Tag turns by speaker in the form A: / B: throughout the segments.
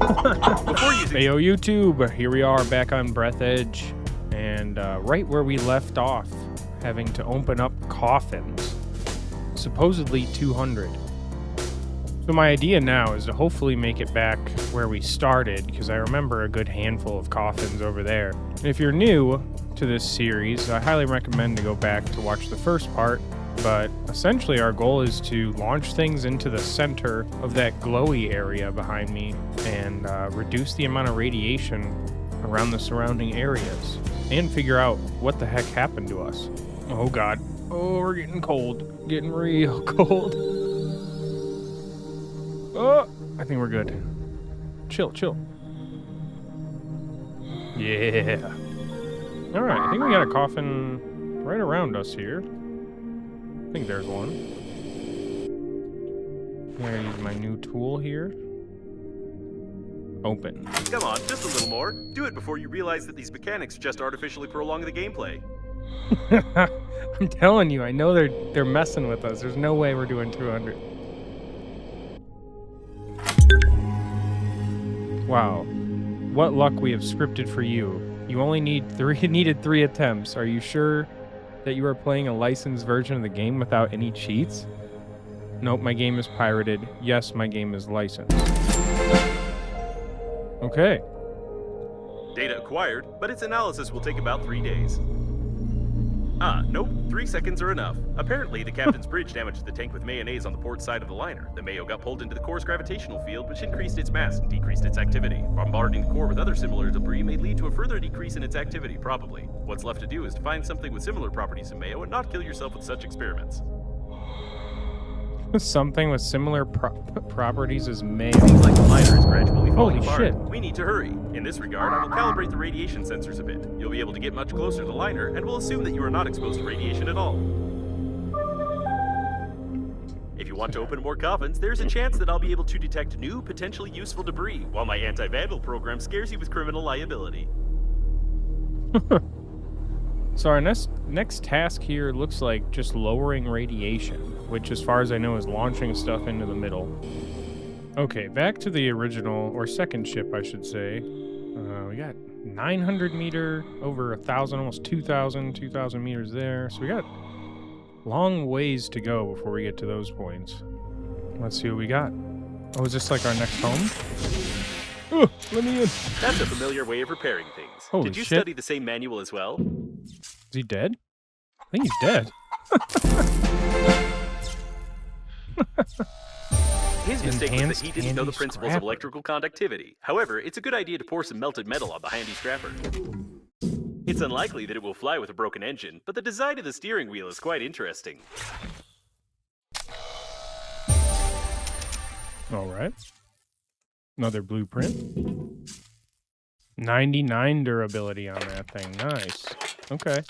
A: Heyo YouTube, here we are back on Breathedge, and right where we left off, having to open up coffins, supposedly 200. So my idea now is to hopefully make it back where we started, because I remember a good handful of coffins over there. And if you're new to this series, I highly recommend to go back to watch the first part. But essentially our goal is to launch things into the center of that glowy area behind me and reduce the amount of radiation around the surrounding areas and figure out what the heck happened to us. Oh god. Oh, we're getting cold. Getting real cold. Oh, I think we're good. Chill. Yeah. Alright, I think we got a coffin right around us here. I think there's one. I'm gonna use my new tool here. Open.
B: Come on, just a little more. Do it before you realize that these mechanics just artificially prolong the gameplay.
A: I'm telling you, I know they're messing with us. There's no way we're doing 200. Wow. What luck we have scripted for you. You only needed 3 attempts. Are you sure that you are playing a licensed version of the game without any cheats? Nope, my game is pirated. Yes, my game is licensed. Okay.
B: Data acquired, but its analysis will take about 3 days. Nope, 3 seconds are enough. Apparently, the captain's bridge damaged the tank with mayonnaise on the port side of the liner. The mayo got pulled into the core's gravitational field, which increased its mass and decreased its activity. Bombarding the core with other similar debris may lead to a further decrease in its activity, probably. What's left to do is to find something with similar properties to mayo and not kill yourself with such experiments.
A: Something with similar properties as mayo.
B: Seems like the liner is gradually falling
A: Holy
B: apart.
A: shit.
B: We need to hurry. In this regard, I will calibrate the radiation sensors a bit. You'll be able to get much closer to the liner, and we'll assume that you are not exposed to radiation at all. If you want to open more coffins, there's a chance that I'll be able to detect new, potentially useful debris, while my anti-vandal program scares you with criminal liability.
A: So our next task here looks like just lowering radiation, which as far as I know is launching stuff into the middle. Okay, back to the original, or second ship I should say. We got 900 meter, over 1,000, almost 2,000 meters there. So we got long ways to go before we get to those points. Let's see what we got. Oh, is this like our next home? Oh, let me in.
B: That's a familiar way of repairing things.
A: Holy
B: Did you
A: shit.
B: study the same manual as well?
A: Is he dead? I think he's dead.
B: His mistake was that he didn't know the
A: Enhanced
B: principles of
A: scrapper.
B: electrical conductivity. However, it's a good idea to pour some melted metal on the handy scrapper. It's unlikely that it will fly with a broken engine, but the design of the steering wheel is quite interesting.
A: All right. Another blueprint. 99 durability on that thing. Nice. Okay.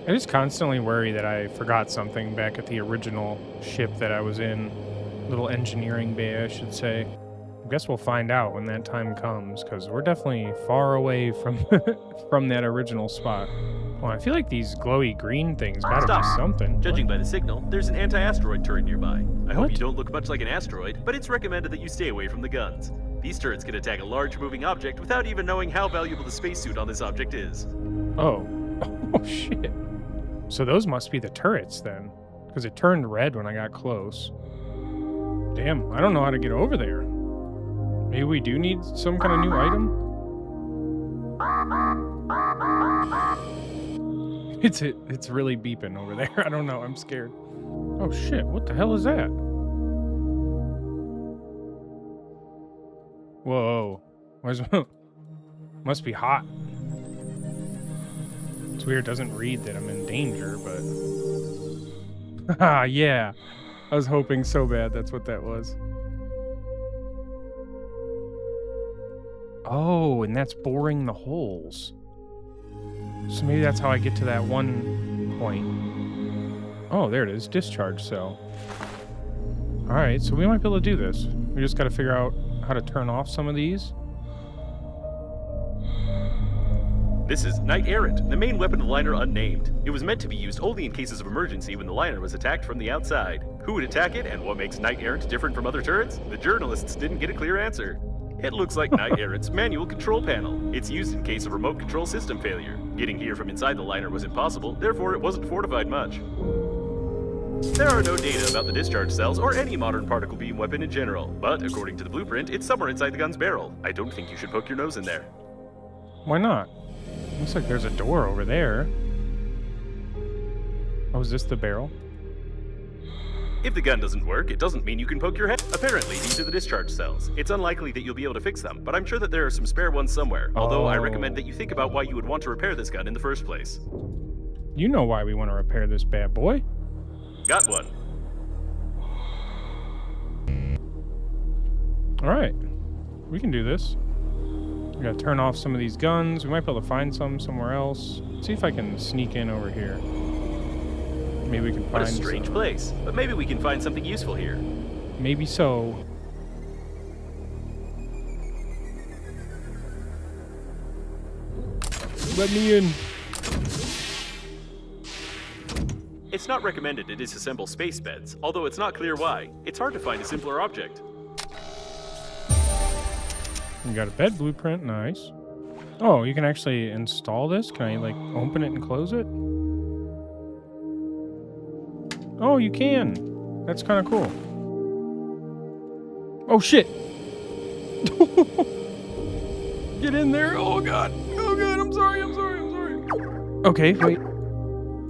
A: I just constantly worry that I forgot something back at the original ship that I was in. Little engineering bay, I should say. I guess we'll find out when that time comes, because we're definitely far away from from that original spot. Well, I feel like these glowy green things gotta
B: Stop.
A: be something.
B: Judging by the signal, there's an anti-asteroid turret nearby. I hope
A: What?
B: you don't look much like an asteroid, but it's recommended that you stay away from the guns. These turrets can attack a large moving object without even knowing how valuable the spacesuit on this object is.
A: Oh. Oh, shit. So those must be the turrets, then. Because it turned red when I got close. Damn, I don't know how to get over there. Maybe we do need some kind of new item? It's really beeping over there. I don't know, I'm scared. Oh, shit, what the hell is that? Whoa. Where's must be hot. It's weird, it doesn't read that I'm in danger, but... Ah, yeah. I was hoping so bad that's what that was. Oh, and that's boring the holes. So maybe that's how I get to that one point. Oh, there it is. Discharge cell. Alright, so we might be able to do this. We just gotta figure out how to turn off some of these.
B: This is Knight Errant, the main weapon of the liner unnamed. It was meant to be used only in cases of emergency when the liner was attacked from the outside. Who would attack it, and what makes Knight Errant different from other turrets? The journalists didn't get a clear answer. It looks like Knight Errant's manual control panel. It's used in case of remote control system failure. Getting here from inside the liner was impossible, therefore it wasn't fortified much. There are no data about the discharge cells or any modern particle beam weapon in general, but according to the blueprint, it's somewhere inside the gun's barrel. I don't think you should poke your nose in there.
A: Why not? Looks like there's a door over there. Oh, is this the barrel?
B: If the gun doesn't work, it doesn't mean you can poke your head. Apparently, these are the discharge cells. It's unlikely that you'll be able to fix them, but I'm sure that there are some spare ones somewhere, although I recommend that you think about why you would want to repair this gun in the first place.
A: You know why we want to repair this bad boy.
B: Got one.
A: Alright. We can do this. We gotta turn off some of these guns. We might be able to find some somewhere else. See if I can sneak in over here. Maybe we can find
B: What a strange place, but maybe we can find something useful here.
A: Maybe so. Let me in.
B: It's not recommended to disassemble space beds, although it's not clear why. It's hard to find a simpler object.
A: We got a bed blueprint, nice. Oh, you can actually install this? Can I, like, open it and close it? Oh, you can. That's kind of cool. Oh, shit. Get in there. Oh, God. Oh, God. I'm sorry. Okay, wait.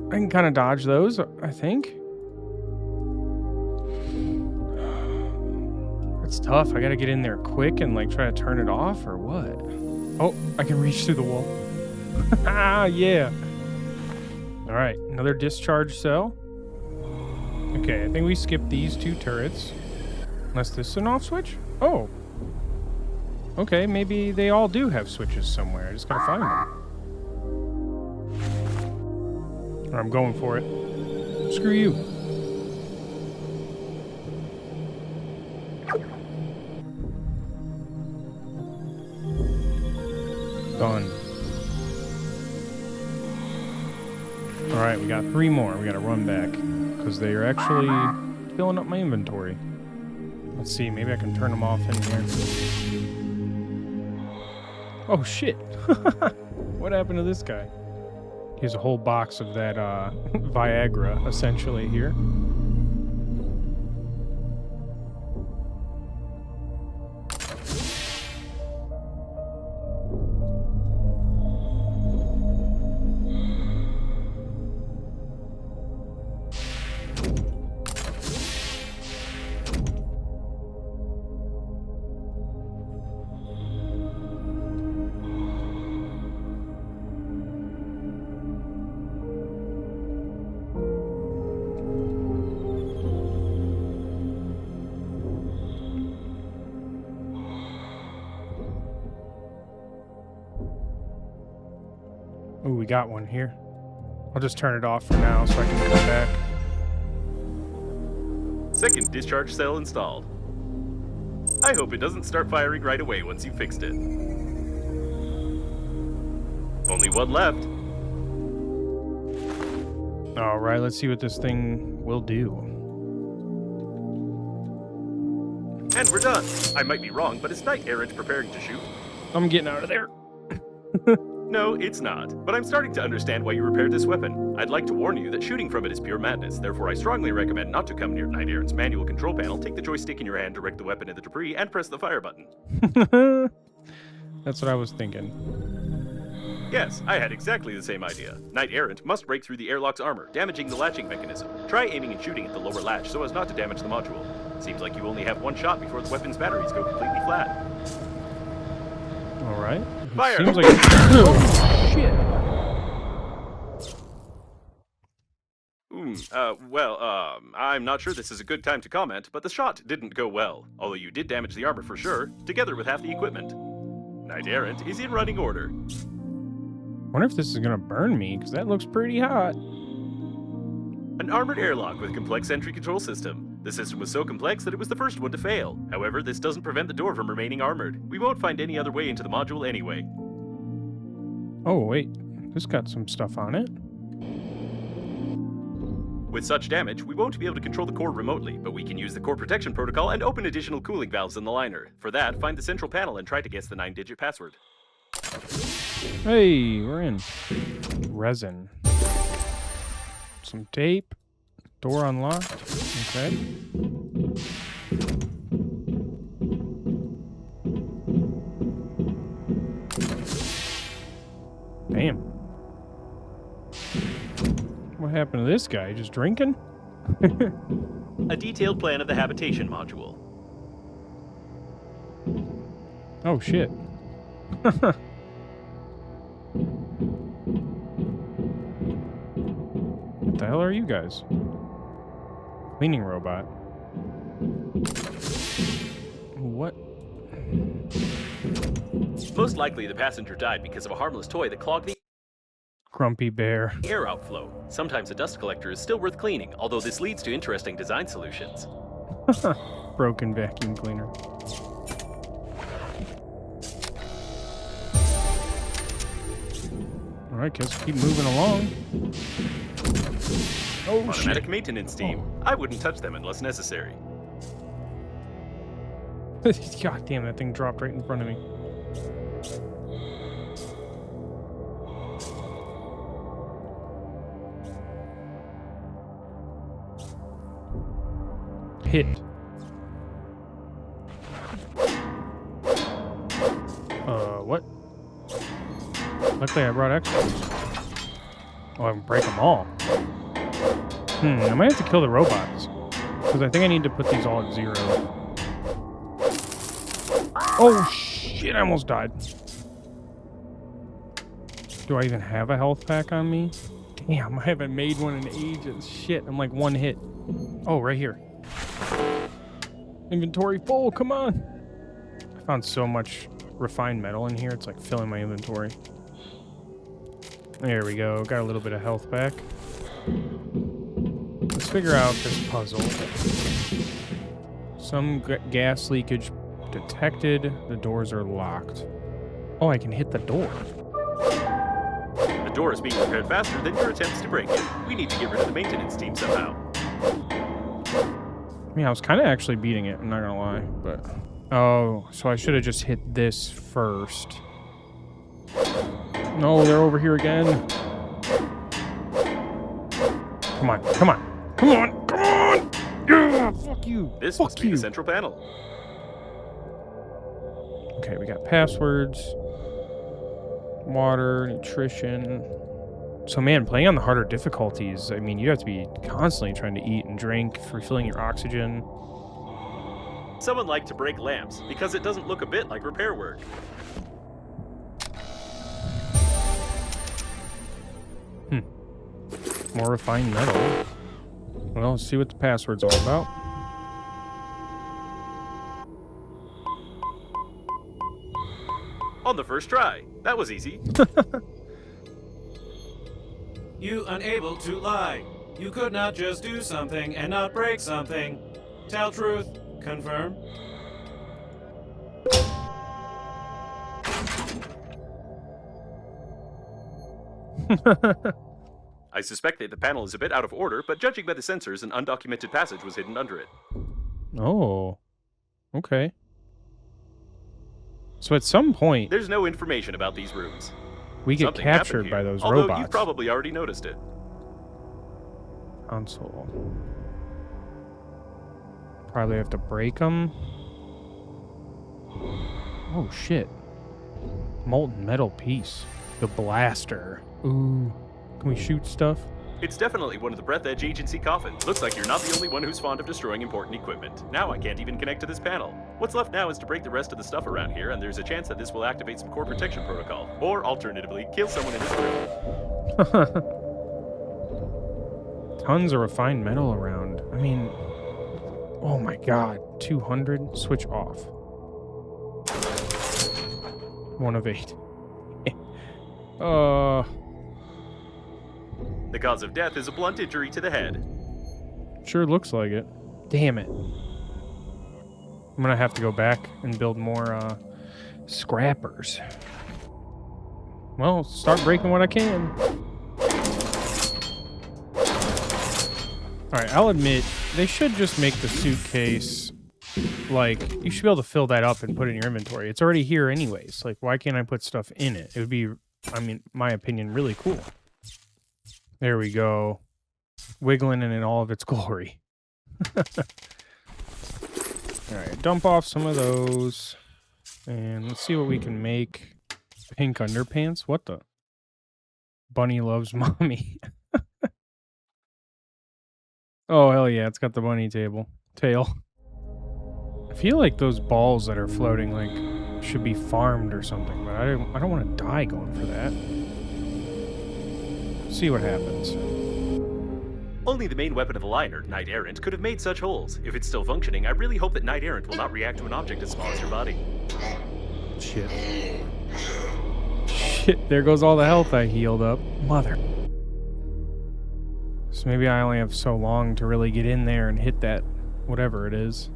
A: I can kind of dodge those, I think. It's tough. I gotta get in there quick and, like, try to turn it off, or what? Oh, I can reach through the wall. Yeah. All right, another discharge cell. Okay, I think we skipped these two turrets. Unless this is an off switch? Oh. Okay, maybe they all do have switches somewhere. I just gotta find them. Or I'm going for it. Screw you. Done. Alright, we got 3 more. We gotta run back. Because they are actually filling up my inventory. Let's see, maybe I can turn them off in here. Oh shit! What happened to this guy? He has a whole box of that Viagra, essentially, here. Ooh, we got one here. I'll just turn it off for now so I can come back.
B: Second discharge cell installed. I hope it doesn't start firing right away once you've fixed it. Only one left.
A: Alright, let's see what this thing will do.
B: And we're done. I might be wrong, but is Knight Errant preparing to shoot?
A: I'm getting out of there.
B: No, it's not. But I'm starting to understand why you repaired this weapon. I'd like to warn you that shooting from it is pure madness. Therefore, I strongly recommend not to come near Knight Errant's manual control panel, take the joystick in your hand, direct the weapon at the debris, and press the fire button.
A: That's what I was thinking.
B: Yes, I had exactly the same idea. Knight Errant must break through the airlock's armor, damaging the latching mechanism. Try aiming and shooting at the lower latch so as not to damage the module. Seems like you only have one shot before the weapon's batteries go completely flat.
A: Alright.
B: Fire!
A: Seems like oh, shit.
B: I'm not sure this is a good time to comment, but the shot didn't go well. Although you did damage the armor for sure, together with half the equipment. Knight Errant is in running order.
A: Wonder if this is gonna burn me, because that looks pretty hot.
B: An armored airlock with complex entry control system. The system was so complex that it was the first one to fail. However, this doesn't prevent the door from remaining armored. We won't find any other way into the module anyway.
A: Oh, wait. This got some stuff on it.
B: With such damage, we won't be able to control the core remotely, but we can use the core protection protocol and open additional cooling valves in the liner. For that, find the central panel and try to guess the 9-digit password.
A: Hey, we're in. Resin. Some tape. Door unlocked. Okay. Damn. What happened to this guy? Just drinking?
B: A detailed plan of the habitation module.
A: Oh, shit. What the hell are you guys? Cleaning robot. What?
B: Most likely the passenger died because of a harmless toy that clogged the
A: Grumpy bear.
B: air outflow. Sometimes a dust collector is still worth cleaning, although this leads to interesting design solutions.
A: Broken vacuum cleaner. Alright, guess keep moving along. Oh,
B: Automatic
A: shit.
B: maintenance team. I wouldn't touch them unless necessary.
A: God damn, that thing dropped right in front of me. Hit. What? Luckily I brought extras. Oh, I can break them all. I might have to kill the robots. Because I think I need to put these all at 0. Oh, shit, I almost died. Do I even have a health pack on me? Damn, I haven't made one in ages. Shit, I'm like 1 hit. Oh, right here. Inventory full, come on. I found so much refined metal in here, it's like filling my inventory. There we go, got a little bit of health back. Let's figure out this puzzle. Some gas leakage detected. The doors are locked. Oh, I can hit the door.
B: The door is being repaired faster than your attempts to break it. We need to get rid of the maintenance team somehow.
A: I mean, I was kind of actually beating it, I'm not gonna lie, but... Oh, so I should have just hit this first. No, they're over here again. Come on, come on, come on, come on! Yeah, fuck you!
B: This
A: fuck
B: must be
A: you.
B: the central panel.
A: Okay, we got passwords. Water, nutrition. So man, playing on the harder difficulties, I mean, you have to be constantly trying to eat and drink, refilling your oxygen.
B: Someone liked to break lamps because it doesn't look a bit like repair work.
A: More refined metal. Well, let's see what the password's all about.
B: On the first try. That was easy.
C: You unable to lie. You could not just do something and not break something. Tell truth. Confirm.
B: I suspect that the panel is a bit out of order, but judging by the sensors, an undocumented passage was hidden under it.
A: Oh. Okay. So at some point,
B: There's no information about these rooms.
A: we get
B: Something happened
A: captured
B: here,
A: by those
B: although
A: robots.
B: you've probably already noticed it.
A: Console. Probably have to break them. Oh shit. Molten metal piece. The blaster. Ooh. Can we shoot stuff?
B: It's definitely one of the Breathedge agency coffins. Looks like you're not the only one who's fond of destroying important equipment. Now I can't even connect to this panel. What's left now is to break the rest of the stuff around here, and there's a chance that this will activate some core protection protocol. Or, alternatively, kill someone in this room.
A: Tons of refined metal around. I mean, oh my god. 200. Switch off. 1 of 8.
B: The cause of death is a blunt injury to the head.
A: Sure looks like it. Damn it. I'm gonna have to go back and build more scrappers. Well, start breaking what I can. Alright, I'll admit, they should just make the suitcase, like, you should be able to fill that up and put it in your inventory. It's already here anyways. Like, why can't I put stuff in it? It would be, I mean, my opinion, really cool. There we go. Wiggling in all of its glory. Alright, dump off some of those. And let's see what we can make. Pink underpants? What the? Bunny loves mommy. Oh, hell yeah, it's got the bunny tail. I feel like those balls that are floating, like, should be farmed or something, but I don't want to die going for that. See what happens.
B: Only the main weapon of the liner, Knight Errant, could have made such holes. If it's still functioning, I really hope that Knight Errant will not react to an object as small as your body.
A: Shit. Shit, there goes all the health I healed up. Mother. So maybe I only have so long to really get in there and hit that whatever it is.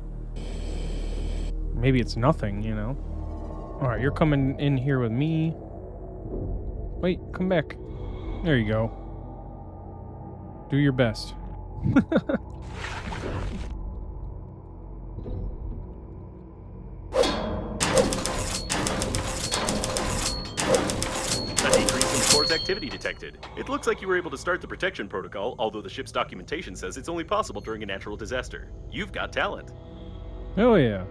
A: Maybe it's nothing, you know? Alright, you're coming in here with me. Wait, come back. There you go. Do your best.
B: Activity detected. It looks like you were able to start the protection protocol, although the ship's documentation says it's only possible during a natural disaster. You've got talent.
A: Oh yeah.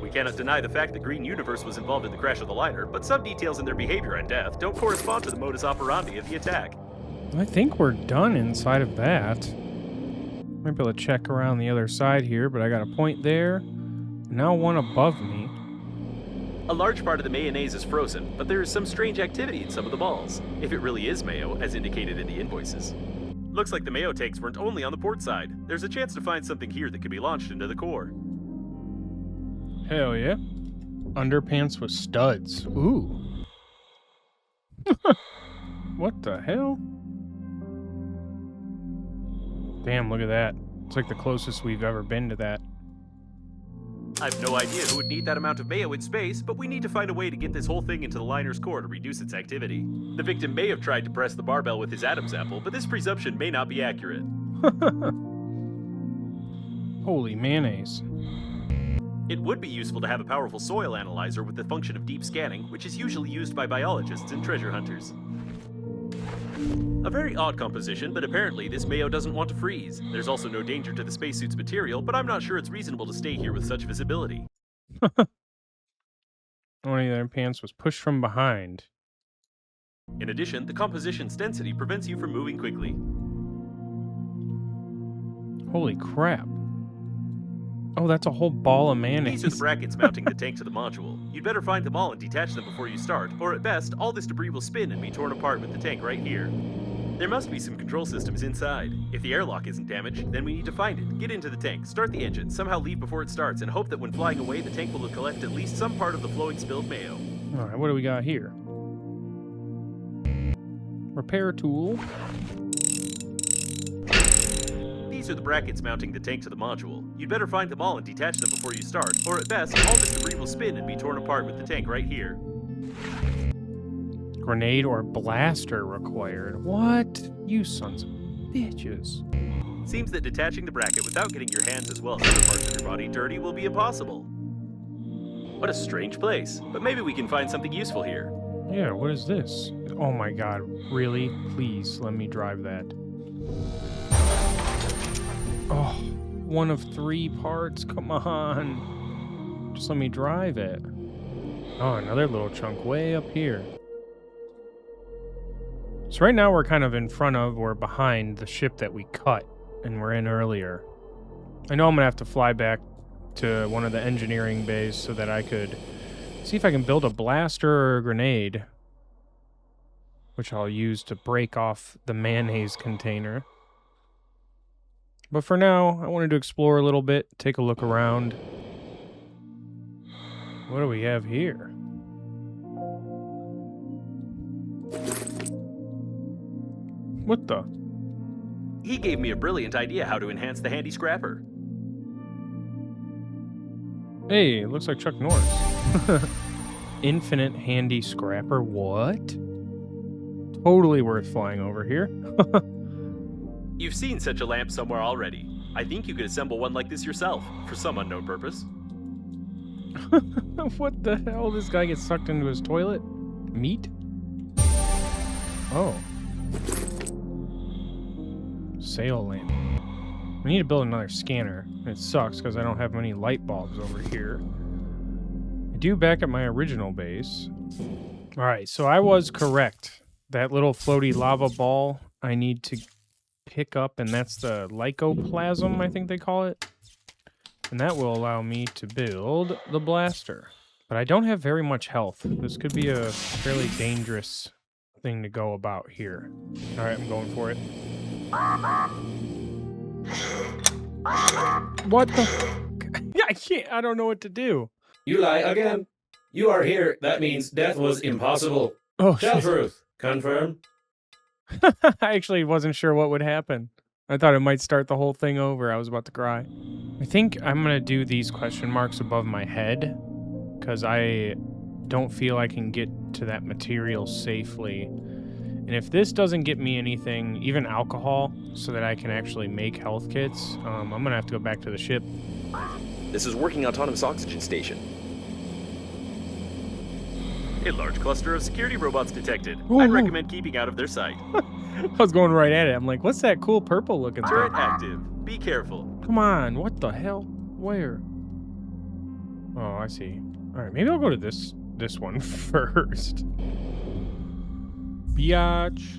B: We cannot deny the fact that Green Universe was involved in the crash of the liner, but some details in their behavior and death don't correspond to the modus operandi of the attack.
A: I think we're done inside of that. Might be able to check around the other side here, but I got a point there. Now one above me.
B: A large part of the mayonnaise is frozen, but there is some strange activity in some of the balls. If it really is mayo, as indicated in the invoices. Looks like the mayo tanks weren't only on the port side. There's a chance to find something here that could be launched into the core.
A: Hell yeah. Underpants with studs. Ooh. What the hell? Damn, look at that. It's like the closest we've ever been to that.
B: I've no idea who would need that amount of mayo in space, but we need to find a way to get this whole thing into the liner's core to reduce its activity. The victim may have tried to press the barbell with his Adam's apple, but this presumption may not be accurate.
A: Holy mayonnaise.
B: It would be useful to have a powerful soil analyzer with the function of deep scanning, which is usually used by biologists and treasure hunters. A very odd composition, but apparently this mayo doesn't want to freeze. There's also no danger to the spacesuit's material, but I'm not sure it's reasonable to stay here with such visibility.
A: One of their pants was pushed from behind.
B: In addition, the composition's density prevents you from moving quickly.
A: Holy crap. Oh, that's a whole ball of mayonnaise.
B: These are the brackets mounting the tank to the module. You'd better find them all and detach them before you start, or at best, all this debris will spin and be torn apart with the tank right here. There must be some control systems inside. If the airlock isn't damaged, then we need to find it, get into the tank, start the engine, somehow leave before it starts, and hope that when flying away, the tank will collect at least some part of the flowing spilled mayo.
A: Alright, what do we got here? Repair tool.
B: These are the brackets mounting the tank to the module. You'd better find them all and detach them before you start, or at best, all this debris will spin and be torn apart with the tank right here.
A: Grenade or blaster required. What? You sons of bitches.
B: Seems that detaching the bracket without getting your hands as well as other parts of your body dirty will be impossible. What a strange place, but maybe we can find something useful here.
A: Yeah, what is this? Oh my god, really? Please, let me drive that. Oh, one of 3 parts, come on. Just let me drive it. Oh, another little chunk way up here. So right now we're kind of in front of or behind the ship that we cut and we're in earlier. I know I'm going to have to fly back to one of the engineering bays so that I could see if I can build a blaster or a grenade, which I'll use to break off the mayonnaise container. But for now, I wanted to explore a little bit, take a look around. What do we have here? What the?
B: He gave me a brilliant idea how to enhance the handy scrapper.
A: Hey, it looks like Chuck Norris. Infinite handy scrapper, what? Totally worth flying over here.
B: You've seen such a lamp somewhere already. I think you could assemble one like this yourself, for some unknown purpose.
A: What the hell? This guy gets sucked into his toilet? Meat? Oh. Sail lamp. We need to build another scanner. It sucks because I don't have many light bulbs over here. I do back at my original base. Alright, so I was correct. That little floaty lava ball I need to pick up, and that's the lycoplasm, I think they call it. And that will allow me to build the blaster. But I don't have very much health. This could be a fairly dangerous thing to go about here. Alright, I'm going for it. What the? Yeah, I can't. I don't know what to do.
C: You lie again. You are here. That means death was impossible.
A: Oh,
C: Tell
A: shit.
C: truth. Confirm.
A: I actually wasn't sure what would happen. I thought it might start the whole thing over. I was about to cry. I think I'm going to do these question marks above my head because I don't feel I can get to that material safely. And if this doesn't get me anything, even alcohol, so that I can actually make health kits, I'm going to have to go back to the ship.
B: This is working autonomous oxygen station. A large cluster of security robots detected.
A: Ooh.
B: I'd recommend keeping out of their sight.
A: I was going right at it. I'm like, what's that cool purple looking
B: Turret
A: thing?
B: active. Be careful.
A: Come on, what the hell? Where? Oh, I see. All right, maybe I'll go to this one first. Biatch.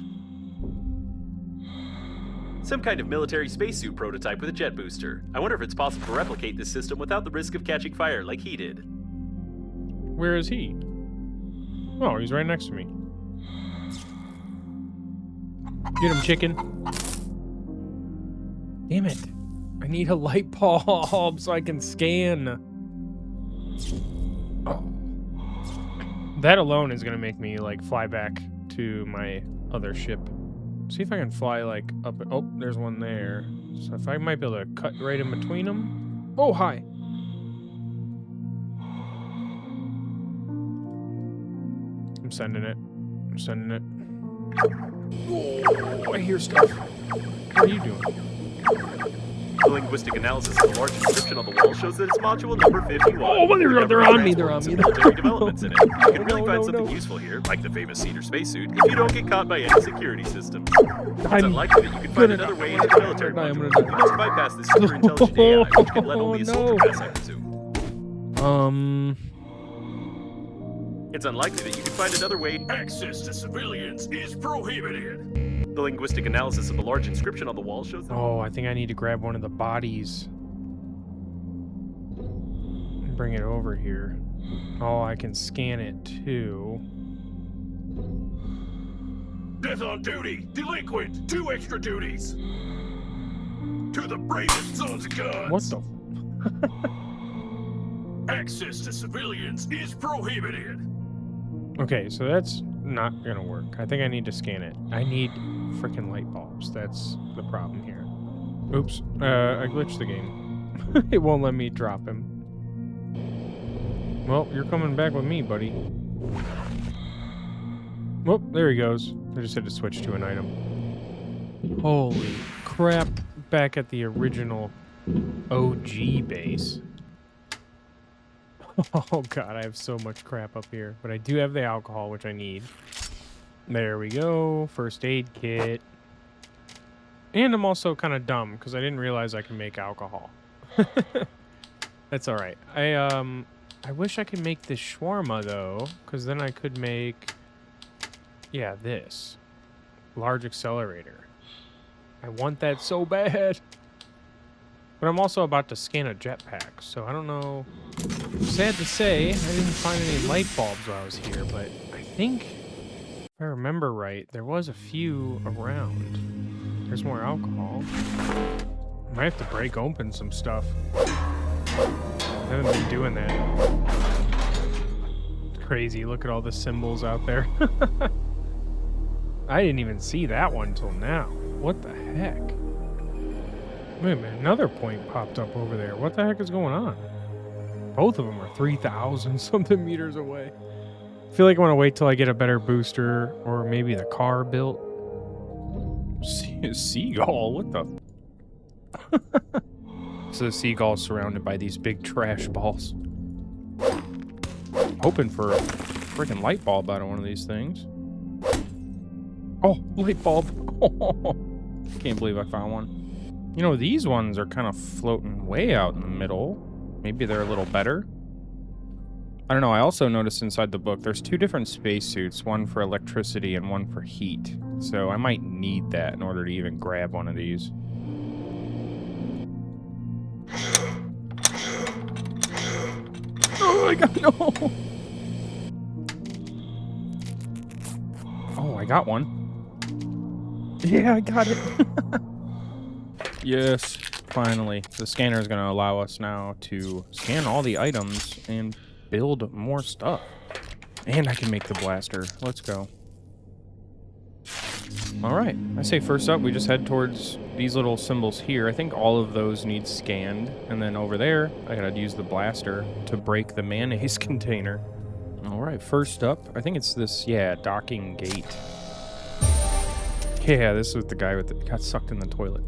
B: Some kind of military spacesuit prototype with a jet booster. I wonder if it's possible to replicate this system without the risk of catching fire like he did.
A: Where is he? Oh, he's right next to me. Get him, chicken. Damn it. I need a light bulb so I can scan. Oh. That alone is going to make me, like, fly back to my other ship. See if I can fly, like, up. Oh, there's one there. So if I might be able to cut right in between them. Oh, hi. I'm sending it. I'm sending it. Oh, I hear stuff. What are you doing?
B: The linguistic analysis of the large inscription on the wall shows that it's module number 51.
A: Oh, they're on me, they're on me.
B: Military developments in it. You can really
A: No,
B: find
A: no,
B: something
A: no.
B: useful here, like the famous cedar spacesuit, if you don't get caught by any security systems. It's
A: I'm
B: unlikely that you can find another way into the military
A: I'm
B: module.
A: gonna die.
B: You must bypass this super intelligent AI, which can let only a soldier
A: No.
B: pass, I presume. It's unlikely that you can find another way. Access to civilians is prohibited. The linguistic analysis of the large inscription on the wall shows that.
A: Oh, I think I need to grab one of the bodies. And bring it over here. Oh, I can scan it too.
B: Death on duty! Delinquent! 2 extra duties! To the bravest sons of God!
A: What the?
B: Access to civilians is prohibited!
A: Okay, so that's not gonna work. I think I need to scan it. I need freaking light bulbs. That's the problem here. Oops. I glitched the game. It won't let me drop him. Well, you're coming back with me, buddy. Oh, there he goes. I just had to switch to an item. Holy crap. Back at the original OG base. Oh god, I have so much crap up here. But I do have the alcohol, which I need. There we go. First aid kit. And I'm also kind of dumb, because I didn't realize I can make alcohol. That's alright. I wish I could make this shawarma, though, because then I could make... Yeah, this. Large accelerator. I want that so bad. But I'm also about to scan a jetpack, so I don't know. Sad to say, I didn't find any light bulbs while I was here, but I think, if I remember right, there was a few around. There's more alcohol. I might have to break open some stuff. I haven't been doing that. It's crazy, look at all the symbols out there. I didn't even see that one till now. What the heck? Wait a minute, another point popped up over there. What the heck is going on? Both of them are 3,000 something meters away. I feel like I want to wait till I get a better booster or maybe the car built. Seagull? What the? It's a seagull surrounded by these big trash balls. Hoping for a freaking light bulb out of one of these things. Oh, light bulb. Can't believe I found one. You know, these ones are kind of floating way out in the middle. Maybe they're a little better. I don't know. I also noticed inside the book there's 2 different spacesuits, one for electricity and one for heat. So I might need that in order to even grab one of these. Oh, I got no. Oh, I got one. Yeah, I got it. Yes, finally. The scanner is going to allow us now to scan all the items and build more stuff. And I can make the blaster. Let's go. Alright, I say first up, we just head towards these little symbols here. I think all of those need scanned. And then over there, I gotta use the blaster to break the mayonnaise container. Alright, first up, I think it's this, yeah, docking gate. Yeah, this was the guy that got sucked in the toilet.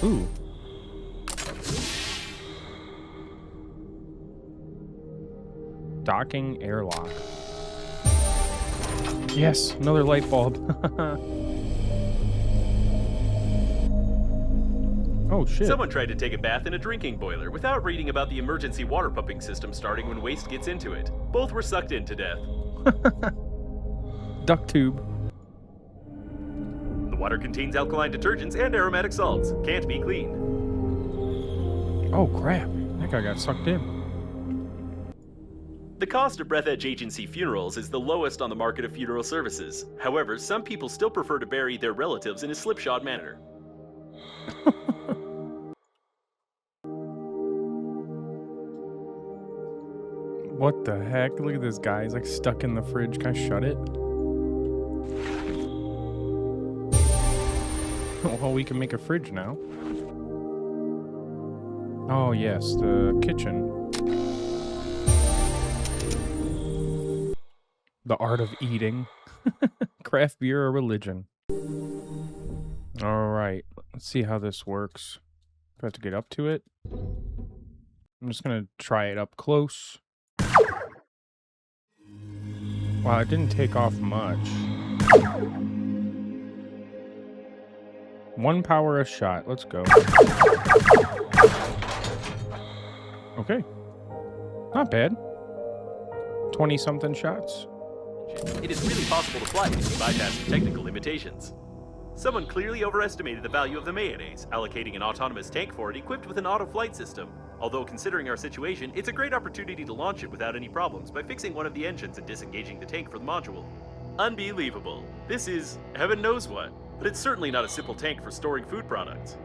A: Ooh. Docking airlock. Yes, another light bulb. Oh, shit.
B: Someone tried to take a bath in a drinking boiler without reading about the emergency water pumping system starting when waste gets into it. Both were sucked in to death.
A: Duct tube.
B: The water contains alkaline detergents and aromatic salts. Can't be cleaned.
A: Oh, crap. That guy got sucked in.
B: The cost of Breathedge agency funerals is the lowest on the market of funeral services. However, some people still prefer to bury their relatives in a slipshod manner.
A: What the heck? Look at this guy. He's like stuck in the fridge. Can I shut it? Well, we can make a fridge now. Oh, yes, the kitchen. The art of eating. Craft beer or religion. Alright, let's see how this works. Do I have to get up to it? I'm just gonna try it up close. Wow, it didn't take off much. 1 power a shot. Let's go. Okay. Not bad. 20-something shots.
B: It is really possible to fly if you bypass the technical limitations. Someone clearly overestimated the value of the mayonnaise, allocating an autonomous tank for it equipped with an auto-flight system. Although considering our situation, it's a great opportunity to launch it without any problems by fixing one of the engines and disengaging the tank from the module. Unbelievable. This is heaven knows what, but it's certainly not a simple tank for storing food products.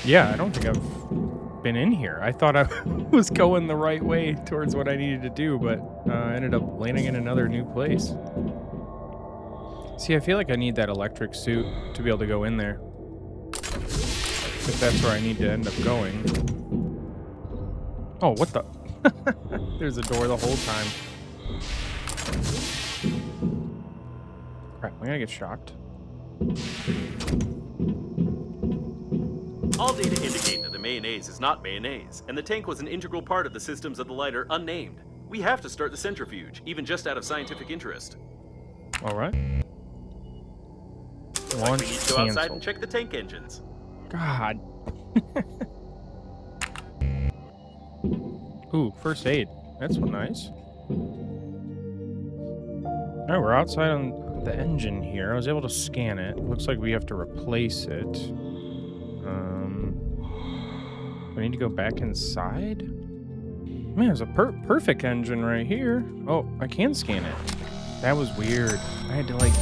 A: Yeah, I don't think I've been in here. I thought I was going the right way towards what I needed to do, but I ended up landing in another new place. See, I feel like I need that electric suit to be able to go in there. If that's where I need to end up going. Oh, what the? There's a door the whole time. Crap, I'm gonna get shocked.
B: All data indicate that the mayonnaise is not mayonnaise, and the tank was an integral part of the systems of the lighter unnamed. We have to start the centrifuge, even just out of scientific interest.
A: Alright.
B: Like we need to go outside and check the tank engines.
A: God. Ooh, first aid. That's nice. Alright, we're outside on the engine here. I was able to scan it. Looks like we have to replace it. We need to go back inside? Man, there's a perfect engine right here. Oh, I can scan it. That was weird. I had to, like,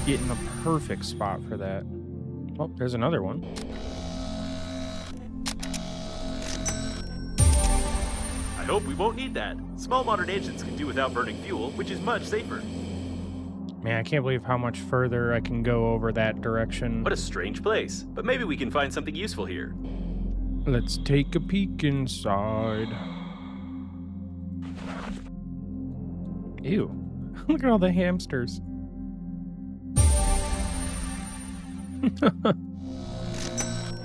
A: get in the perfect spot for that. Oh, there's another one.
B: I hope we won't need that. Small modern engines can do without burning fuel, which is much safer.
A: Man, I can't believe how much further I can go over that direction.
B: What a strange place. But maybe we can find something useful here.
A: Let's take a peek inside. Ew. Look at all the hamsters.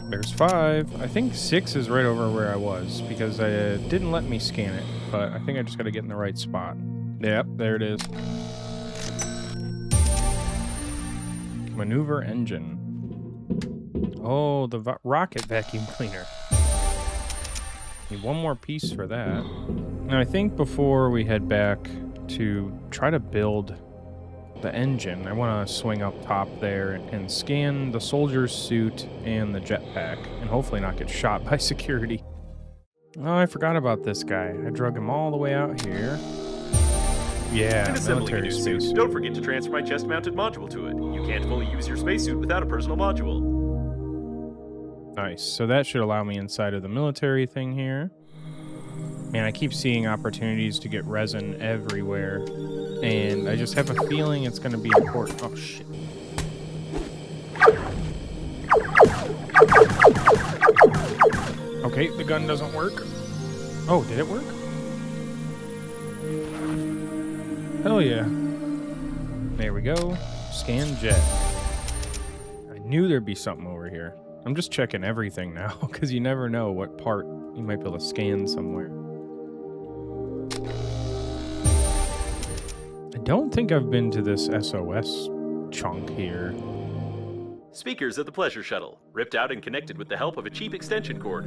A: There's 5. I think 6 is right over where I was because I didn't let me scan it, but I think I just got to get in the right spot. Yep, there it is. Maneuver engine. Oh, the rocket vacuum cleaner. Need one more piece for that. Now, I think before we head back to try to build the engine, I want to swing up top there and scan the soldier's suit and the jetpack, and hopefully not get shot by security. Oh, I forgot about this guy. I drug him all the way out here. Yeah,
B: When assembling a
A: military
B: new suit,
A: spacesuit.
B: don't forget to transfer my chest-mounted module to it. You can't fully use your spacesuit without a personal module.
A: Nice. So that should allow me inside of the military thing here. Man, I keep seeing opportunities to get resin everywhere. And I just have a feeling it's going to be important. Oh, shit. Okay, the gun doesn't work. Oh, did it work? Hell yeah. There we go. Scan jet. I knew there'd be something over here. I'm just checking everything now, because you never know what part you might be able to scan somewhere. I don't think I've been to this SOS chunk here.
B: Speakers of the Pleasure Shuttle, ripped out and connected with the help of a cheap extension cord.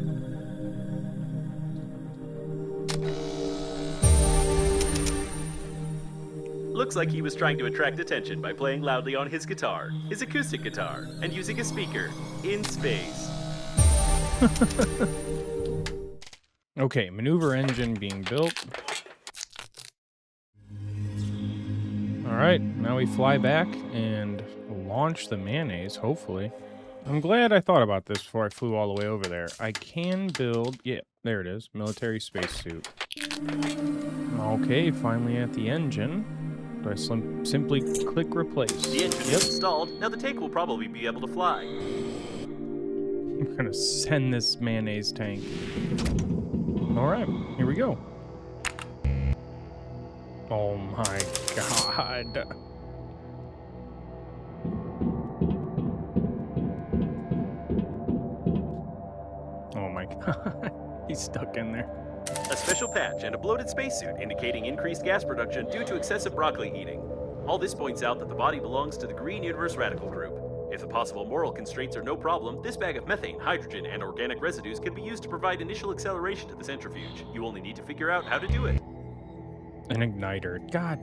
B: Looks like he was trying to attract attention by playing loudly on his guitar, his acoustic guitar, and using a speaker in space.
A: Okay, maneuver engine being built. Alright, now we fly back and launch the mayonnaise, hopefully. I'm glad I thought about this before I flew all the way over there. I can build... Yeah, there it is. Military spacesuit. Okay, finally at the engine. Do I simply click replace?
B: The engine is installed, now the tank will probably be able to fly.
A: I'm gonna send this mayonnaise tank. Alright, here we go. Oh my god. Oh my god. He's stuck in there.
B: A special patch and a bloated spacesuit indicating increased gas production due to excessive broccoli eating. All this points out that the body belongs to the Green Universe Radical Group. If the possible moral constraints are no problem, this bag of methane, hydrogen, and organic residues can be used to provide initial acceleration to the centrifuge. You only need to figure out how to do it.
A: An igniter. God.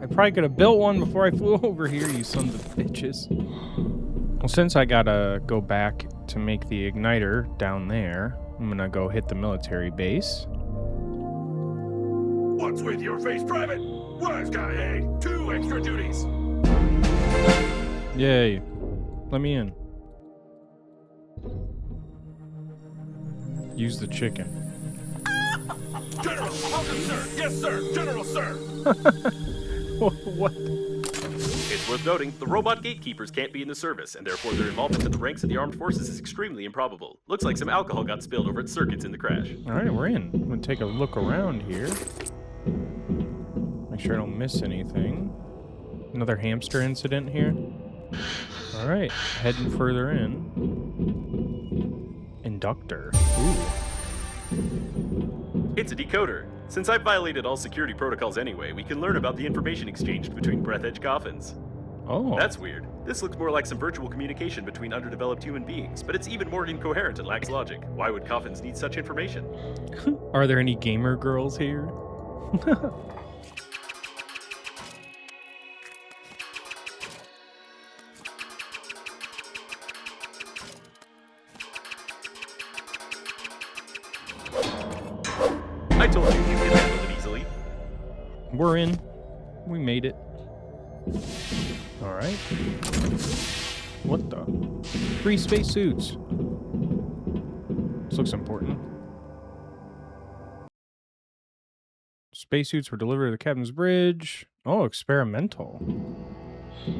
A: I probably could have built one before I flew over here, you sons of bitches. Well, since I gotta go back to make the igniter down there, I'm gonna go hit the military base.
D: What's with your face, Private? Wise guy, eh? 2 extra duties.
A: Yay. Let me in. Use the chicken.
D: General, welcome, sir. Yes, sir. General, sir.
A: What?
B: It's worth noting, the robot gatekeepers can't be in the service, and therefore their involvement in the ranks of the armed forces is extremely improbable. Looks like some alcohol got spilled over at circuits in the crash.
A: Alright, we're in. I'm gonna take a look around here. Make sure I don't miss anything. Another hamster incident here. Alright, heading further in. Inductor. Ooh.
B: It's a decoder. Since I've violated all security protocols anyway, we can learn about the information exchanged between Breathedge coffins.
A: Oh.
B: That's weird. This looks more like some virtual communication between underdeveloped human beings, but it's even more incoherent and lacks logic. Why would coffins need such information?
A: Are there any gamer girls here?
B: I told you you could handle it easily.
A: We're in. We made it. Alright. What the? 3 spacesuits. This looks important. Spacesuits were delivered to the captain's bridge. Oh, experimental.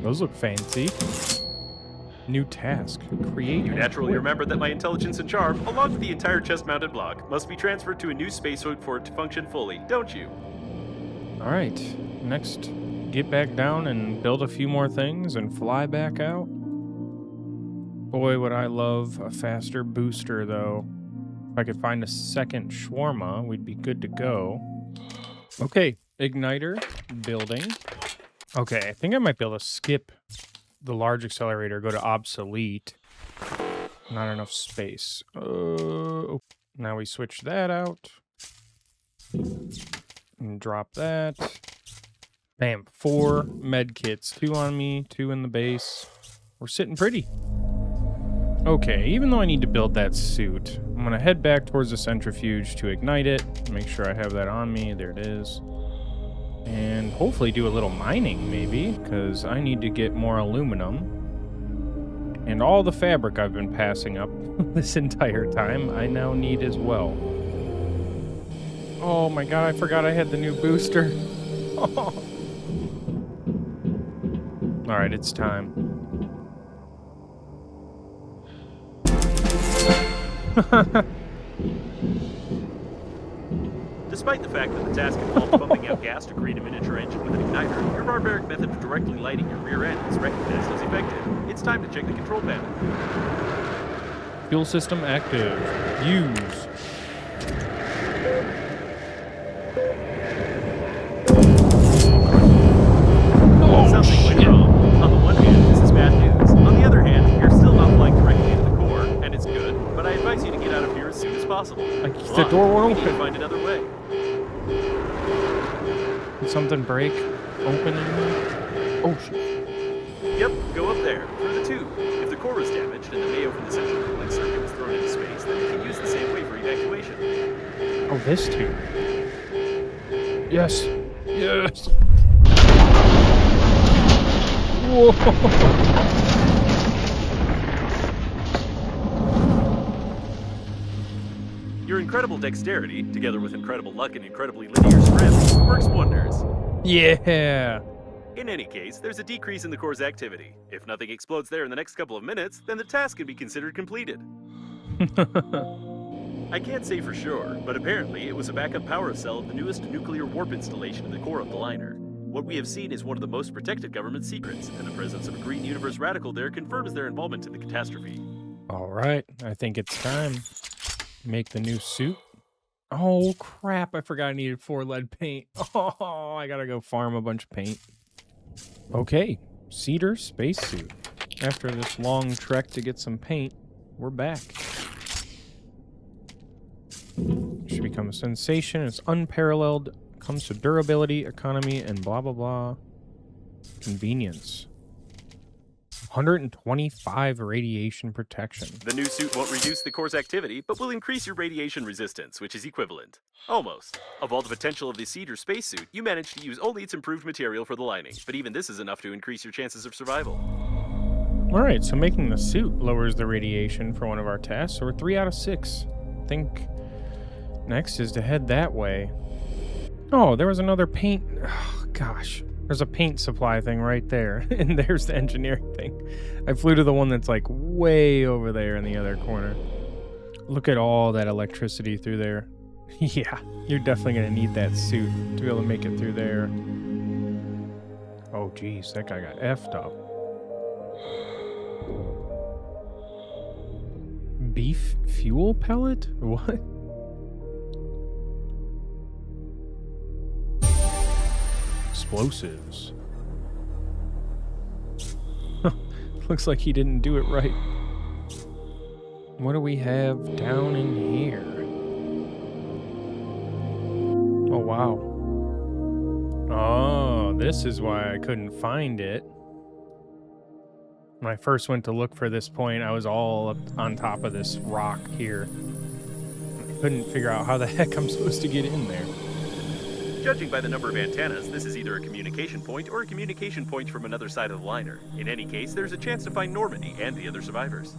A: Those look fancy. New task. Create.
B: You naturally remember that my intelligence and charm, along with the entire chest-mounted block, must be transferred to a new spacesuit for it to function fully, don't you?
A: Alright. Next, get back down and build a few more things and fly back out. Boy, would I love a faster booster, though. If I could find a second shawarma, we'd be good to go. Okay, igniter, building. Okay, I think I might be able to skip the large accelerator, go to obsolete. Not enough space. Now we switch that out. And drop that. Bam, 4 med kits. 2 on me, 2 in the base. We're sitting pretty. Okay, even though I need to build that suit, I'm going to head back towards the centrifuge to ignite it. Make sure I have that on me. There it is. And hopefully do a little mining, maybe, because I need to get more aluminum. And all the fabric I've been passing up this entire time, I now need as well. Oh my god, I forgot I had the new booster. Alright, it's time.
B: Despite the fact that the task involved pumping out gas to create a miniature engine with an igniter, your barbaric method of directly lighting your rear end is recognized as effective. It's time to check the control panel.
A: Fuel system active. Use.
B: Something went wrong. On the one hand, this is bad news. On the other hand, you're still not flying directly into the core, and it's good, but I advise you to get out of here as soon as possible.
A: The door won't
B: We need to
A: open.
B: find another way.
A: Did something break? Open in here? Oh, shit.
B: Yep, go up there, through the tube. If the core is damaged and the mayo from the central cooling circuit was thrown into space, then you can use the same way for evacuation.
A: Oh, this tube. Yes. Yes. Whoa.
B: Your incredible dexterity, together with incredible luck and incredibly linear script, works wonders.
A: Yeah.
B: In any case, there's a decrease in the core's activity. If nothing explodes there in the next couple of minutes, then the task can be considered completed. I can't say for sure, but apparently it was a backup power cell of the newest nuclear warp installation in the core of the liner. What we have seen is one of the most protected government secrets, and the presence of a green universe radical there confirms their involvement in the catastrophe.
A: All right. I think it's time. Make the new suit. Oh, crap. I forgot I needed 4 lead paint. Oh, I gotta go farm a bunch of paint. Okay. Cedar spacesuit. After this long trek to get some paint, we're back. Should become a sensation. It's unparalleled. Comes to durability, economy, and blah, blah, blah. Convenience. 125 radiation protection.
B: The new suit won't reduce the core's activity, but will increase your radiation resistance, which is equivalent. Almost. Of all the potential of the Cedar spacesuit, you managed to use only its improved material for the lining, but even this is enough to increase your chances of survival.
A: Alright, so making the suit lowers the radiation for one of our tests, so we're 3 out of 6. I think next is to head that way. Oh, there was another paint. Oh, gosh. There's a paint supply thing right there. And there's the engineering thing. I flew to the one that's like way over there in the other corner. Look at all that electricity through there. Yeah, you're definitely going to need that suit to be able to make it through there. Oh, geez, that guy got effed up. Beef fuel pellet? What? Explosives. Looks like he didn't do it right. What do we have down in here? Oh, wow. Oh, this is why I couldn't find it. When I first went to look for this point, I was all up on top of this rock here. I couldn't figure out how the heck I'm supposed to get in there.
B: Judging by the number of antennas, this is either a communication point or a communication point from another side of the liner. In any case, there's a chance to find Normandy and the other survivors.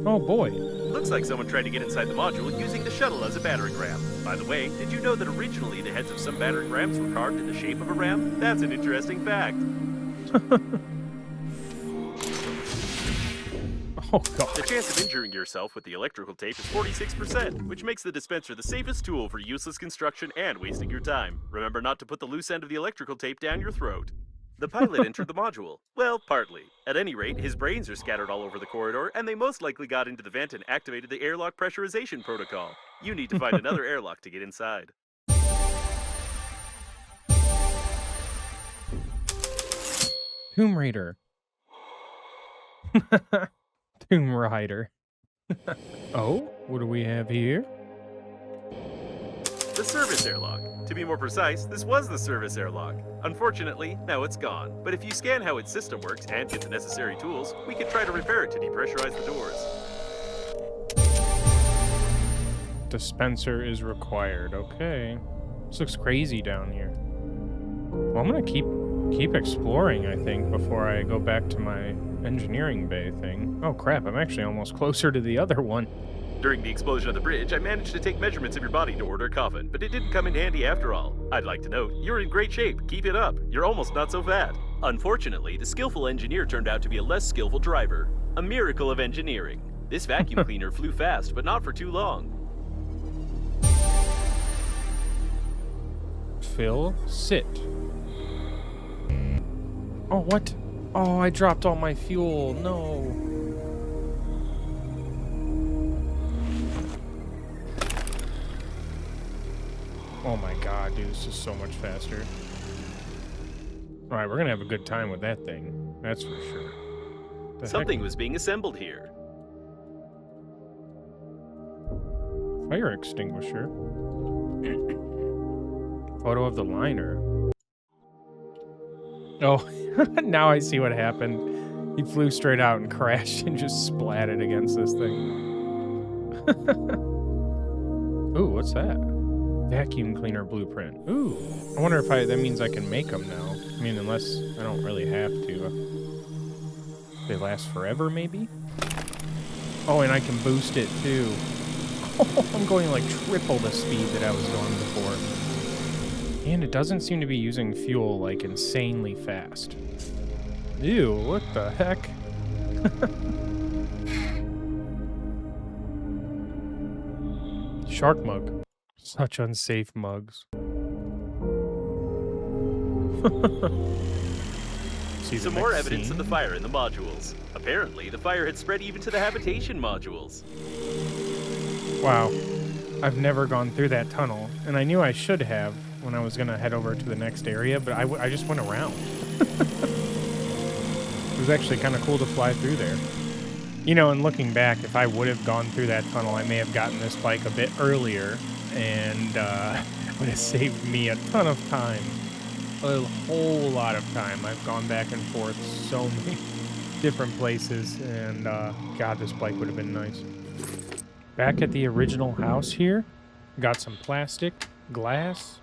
A: Oh boy.
B: Looks like someone tried to get inside the module using the shuttle as a battering ram. By the way, did you know that originally the heads of some battering rams were carved in the shape of a ram? That's an interesting fact.
A: Oh god.
B: The chance of injuring yourself with the electrical tape is 46%, which makes the dispenser the safest tool for useless construction and wasting your time. Remember not to put the loose end of the electrical tape down your throat. The pilot entered the module. Well, partly. At any rate, his brains are scattered all over the corridor, and they most likely got into the vent and activated the airlock pressurization protocol. You need to find another airlock to get inside.
A: Tomb Raider. Tomb Raider. Oh, what do we have here?
B: The service airlock. To be more precise, this was the service airlock. Unfortunately, now it's gone. But if you scan how its system works and get the necessary tools, we could try to repair it to depressurize the doors.
A: Dispenser is required. Okay. This looks crazy down here. Well, I'm gonna keep exploring, I think, before I go back to my engineering bay thing. Oh crap, I'm actually almost closer to the other one.
B: During the explosion of the bridge, I managed to take measurements of your body to order a coffin, but it didn't come in handy after all. I'd like to note, you're in great shape. Keep it up. You're almost not so fat. Unfortunately, the skillful engineer turned out to be a less skillful driver. A miracle of engineering. This vacuum cleaner flew fast, but not for too long.
A: Phil, sit. Oh, what? Oh, I dropped all my fuel. No. Oh my god, dude, this is so much faster. Alright, we're gonna have a good time with that thing. That's for sure. The
B: Something
A: heck?
B: was being assembled here.
A: Fire extinguisher. Photo of the liner. Oh, now I see what happened. He flew straight out and crashed and just splatted against this thing. Ooh, what's that? Vacuum cleaner blueprint. Ooh, I wonder if that means I can make them now. I mean, unless I don't really have to. They last forever, maybe? Oh, and I can boost it too. I'm going like triple the speed that I was going before. And it doesn't seem to be using fuel like insanely fast. Ew, what the heck? Shark mug. Such unsafe mugs. See
B: Some more evidence of the fire in the modules. Apparently, the fire had spread even to the habitation modules.
A: Wow. I've never gone through that tunnel, and I knew I should have when I was going to head over to the next area, but I just went around. It was actually kind of cool to fly through there. You know, and looking back, if I would have gone through that tunnel, I may have gotten this bike a bit earlier, and it would have saved me a ton of time. A whole lot of time. I've gone back and forth so many different places, and God, this bike would have been nice. Back at the original house here, got some plastic, glass.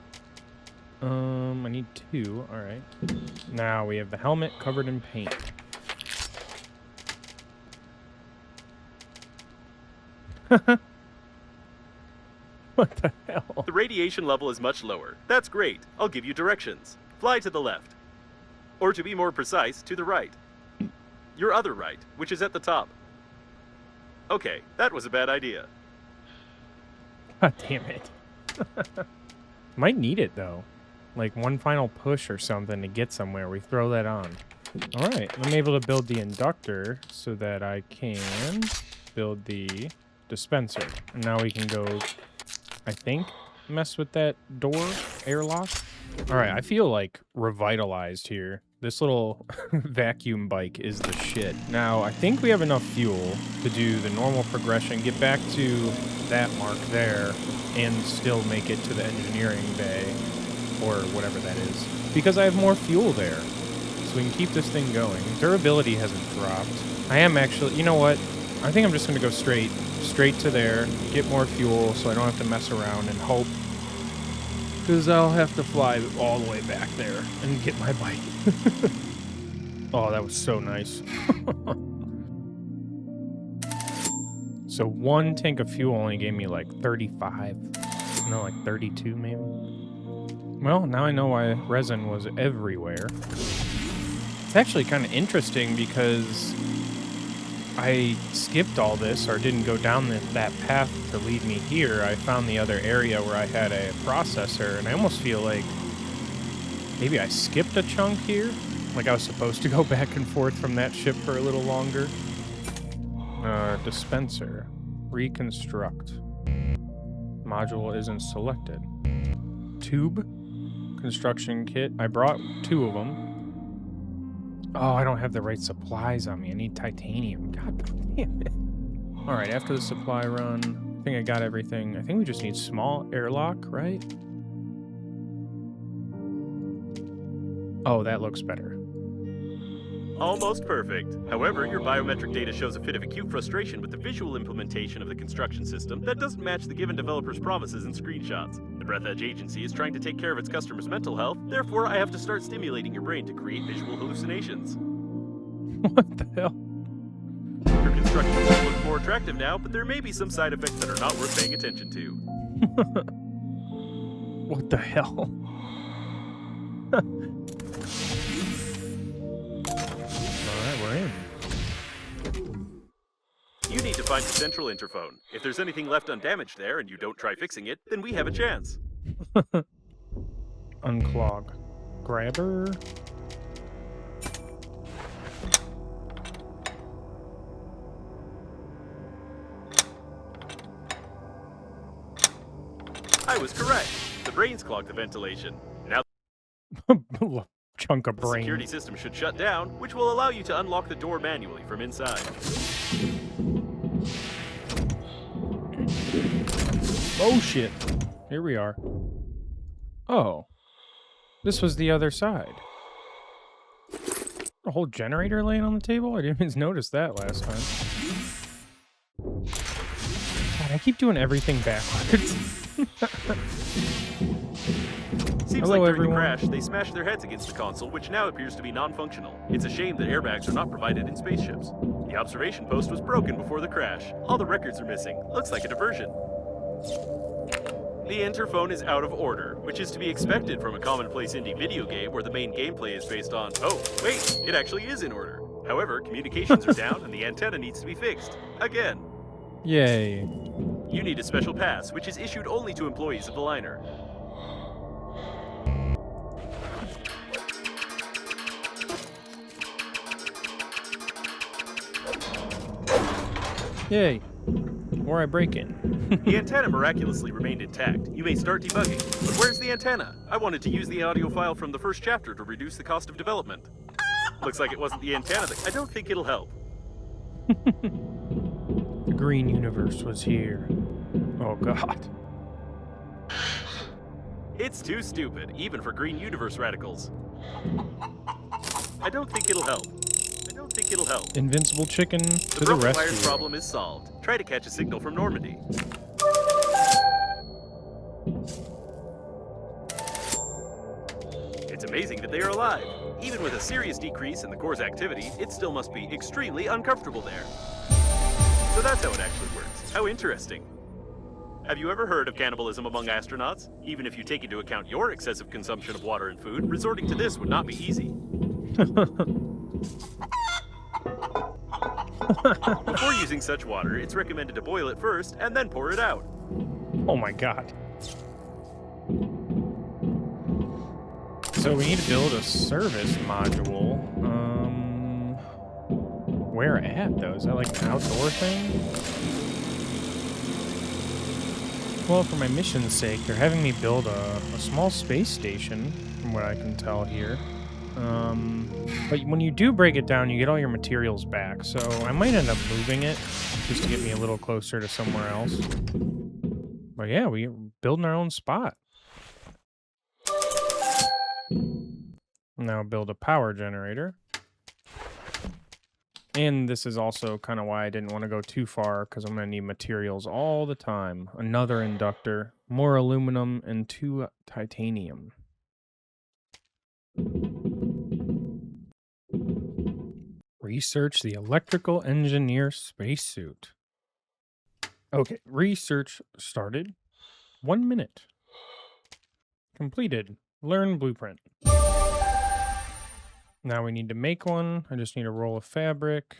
A: I need 2, all right. Now we have the helmet covered in paint. What the hell?
B: The radiation level is much lower. That's great. I'll give you directions. Fly to the left. Or to be more precise, to the right. Your other right, which is at the top. Okay, that was a bad idea.
A: God damn it. Might need it, though. Like one final push or something to get somewhere. We throw that on. All right, I'm able to build the inductor so that I can build the dispenser. And now we can go, I think, mess with that door airlock. All right, I feel like revitalized here. This little vacuum bike is the shit. Now, I think we have enough fuel to do the normal progression, get back to that mark there, and still make it to the engineering bay, or whatever that is. Because I have more fuel there. So we can keep this thing going. Durability hasn't dropped. I am actually, you know what? I think I'm just going to go straight to there, get more fuel so I don't have to mess around and hope. Because I'll have to fly all the way back there and get my bike. Oh, that was so nice. So 1 tank of fuel only gave me like 35. No, like 32 maybe. Well, now I know why resin was everywhere. It's actually kind of interesting because I skipped all this or didn't go down that path to lead me here. I found the other area where I had a processor, and I almost feel like maybe I skipped a chunk here. Like I was supposed to go back and forth from that ship for a little longer. Dispenser. Reconstruct. Module isn't selected. Tube. Construction kit. I brought 2 of them. Oh, I don't have the right supplies on me. I need titanium. God damn it. Alright, after the supply run, I think I got everything. I think we just need small airlock, right? Oh, that looks better.
B: Almost perfect. However, your biometric data shows a fit of acute frustration with the visual implementation of the construction system that doesn't match the given developer's promises and screenshots. The Breathedge agency is trying to take care of its customers' mental health, therefore I have to start stimulating your brain to create visual hallucinations.
A: What the hell?
B: Your construction will look more attractive now, but there may be some side effects that are not worth paying attention to.
A: What the hell? Alright, we're in.
B: You need to find the central interphone. If there's anything left undamaged there and you don't try fixing it, then we have a chance.
A: Unclog. Grabber.
B: I was correct. The brains clog the ventilation. Now
A: Chunk of
B: the
A: brain.
B: security system should shut down, which will allow you to unlock the door manually from inside.
A: Oh shit. Here we are. Oh. This was the other side. A whole generator laying on the table? I didn't even notice that last time. God, I keep doing everything backwards.
B: Seems
A: Hello,
B: like during
A: everyone.
B: the crash, they smashed their heads against the console, which now appears to be non-functional. It's a shame that airbags are not provided in spaceships. The observation post was broken before the crash. All the records are missing. Looks like a diversion. The interphone is out of order, which is to be expected from a commonplace indie video game where the main gameplay is based on, oh, wait, it actually is in order. However, communications are down and the antenna needs to be fixed. Again.
A: Yay.
B: You need a special pass, which is issued only to employees of the liner.
A: Yay. Or I break in.
B: The antenna miraculously remained intact. You may start debugging. But where's the antenna? I wanted to use the audio file from the first chapter to reduce the cost of development. Looks like it wasn't the antenna that... I don't think it'll help.
A: The green universe was here. Oh god.
B: It's too stupid, even for Green Universe radicals. I don't think it'll help.
A: Invincible chicken to the
B: broken wires
A: rescue.
B: problem is solved. Try to catch a signal from Normandy. It's amazing that they are alive. Even with a serious decrease in the core's activity, it still must be extremely uncomfortable there. So that's how it actually works. How interesting. Have you ever heard of cannibalism among astronauts? Even if you take into account your excessive consumption of water and food, resorting to this would not be easy. Before using such water, it's recommended to boil it first and then pour it out.
A: Oh my god. So we need to build a service module. Where at though? Is that like an outdoor thing? Well, for my mission's sake, they're having me build a small space station, from what I can tell here. But when you do break it down, you get all your materials back, so I might end up moving it just to get me a little closer to somewhere else. But yeah, we're building our own spot. Now build a power generator. And this is also kind of why I didn't want to go too far, because I'm going to need materials all the time. Another inductor, more aluminum, and 2 titanium. Research the electrical engineer spacesuit. Okay, research started. 1 minute. Completed. Learn blueprint. Now we need to make one. I just need a roll of fabric.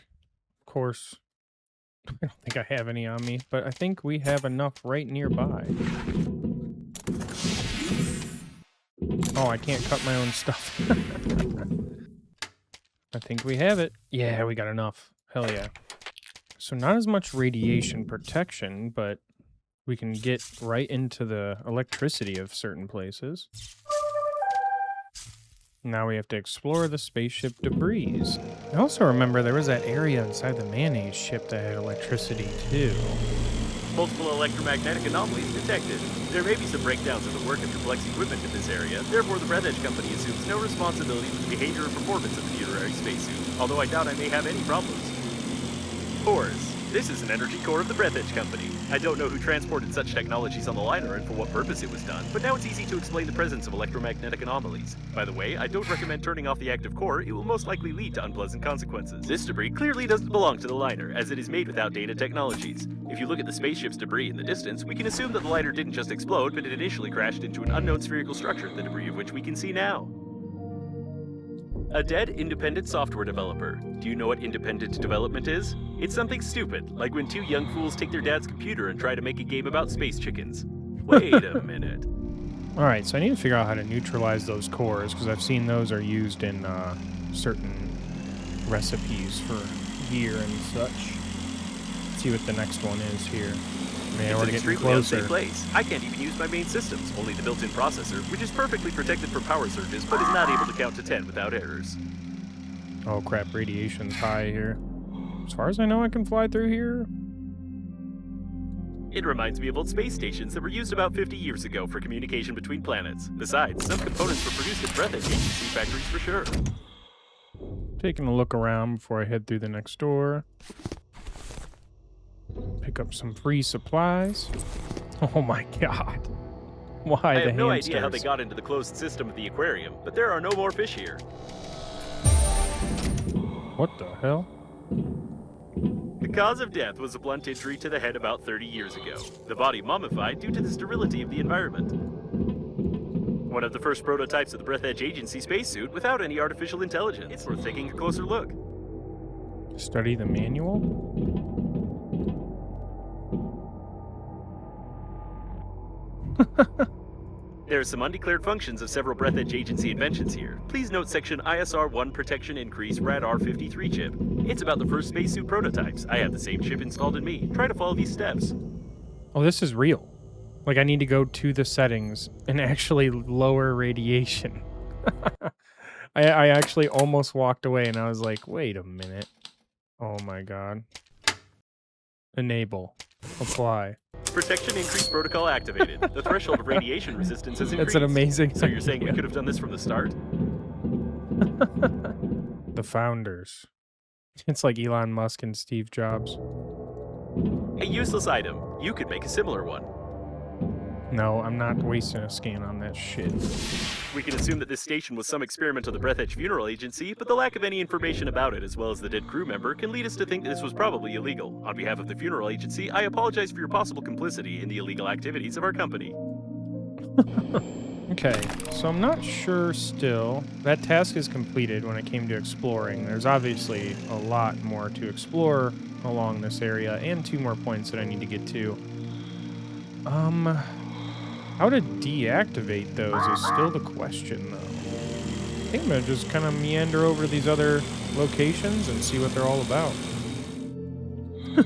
A: Of course, I don't think I have any on me, but I think we have enough right nearby. Oh, I can't cut my own stuff. I think we have it. Yeah, we got enough. Hell yeah. So not as much radiation protection, but we can get right into the electricity of certain places. Now we have to explore the spaceship debris. I also remember there was that area inside the mayonnaise ship that had electricity too.
B: Multiple electromagnetic anomalies detected. There may be some breakdowns in the work of complex equipment in this area, therefore the Breathedge Company assumes no responsibility for the behavior or performance of the funerary spacesuit, although I doubt I may have any problems. Cores. This is an energy core of the Breathedge Company. I don't know who transported such technologies on the liner and for what purpose it was done, but now it's easy to explain the presence of electromagnetic anomalies. By the way, I don't recommend turning off the active core, it will most likely lead to unpleasant consequences. This debris clearly doesn't belong to the liner, as it is made with outdated technologies. If you look at the spaceship's debris in the distance, we can assume that the liner didn't just explode, but it initially crashed into an unknown spherical structure, the debris of which we can see now. A dead independent software developer. Do you know what independent development is? It's something stupid, like when two young fools take their dad's computer and try to make a game about space chickens. Wait a minute.
A: Alright, so I need to figure out how to neutralize those cores, because I've seen those are used in certain recipes for gear and such. Let's see what the next one is here. Man,
B: It's
A: we're
B: an
A: getting
B: extremely
A: closer.
B: unsafe place. I can't even use my main systems, only the built-in processor, which is perfectly protected from power surges, but is not able to count to 10 without errors.
A: Oh crap, radiation's high here. As far as I know, I can fly through here.
B: It reminds me of old space stations that were used about 50 years ago for communication between planets. Besides, some components were produced at Breathedge agency factories for sure.
A: Taking a look around before I head through the next door. Pick up some free supplies. Oh my god. Why
B: I
A: the
B: have no
A: hamsters?
B: idea how they got into the closed system of the aquarium, but there are no more fish here.
A: What the hell?
B: The cause of death was a blunt injury to the head about 30 years ago. The body mummified due to the sterility of the environment. One of the first prototypes of the Breathedge agency spacesuit without any artificial intelligence. It's worth taking a closer look.
A: Study the manual?
B: There are some undeclared functions of several Breathedge agency inventions here. Please note section ISR-1 Protection Increase RAD-R53 chip. It's about the first spacesuit prototypes. I have the same chip installed in me. Try to follow these steps.
A: Oh, this is real. Like, I need to go to the settings and actually lower radiation. I actually almost walked away and I was like, wait a minute. Oh my god. Enable. Apply.
B: Protection Increase protocol activated. The threshold of radiation resistance has increased.
A: That's an amazing
B: So you're saying we
A: idea.
B: could have done this from the start?
A: The founders. It's like Elon Musk and Steve Jobs.
B: A useless item. You could make a similar one.
A: No, I'm not wasting a scan on that shit.
B: We can assume that this station was some experiment of the Breathedge Funeral Agency, but the lack of any information about it, as well as the dead crew member, can lead us to think that this was probably illegal. On behalf of the Funeral Agency, I apologize for your possible complicity in the illegal activities of our company.
A: Okay, so I'm not sure still. That task is completed when it came to exploring. There's obviously a lot more to explore along this area, and 2 more points that I need to get to. How to deactivate those is still the question, though. I think I'm gonna just kind of meander over these other locations and see what they're all about.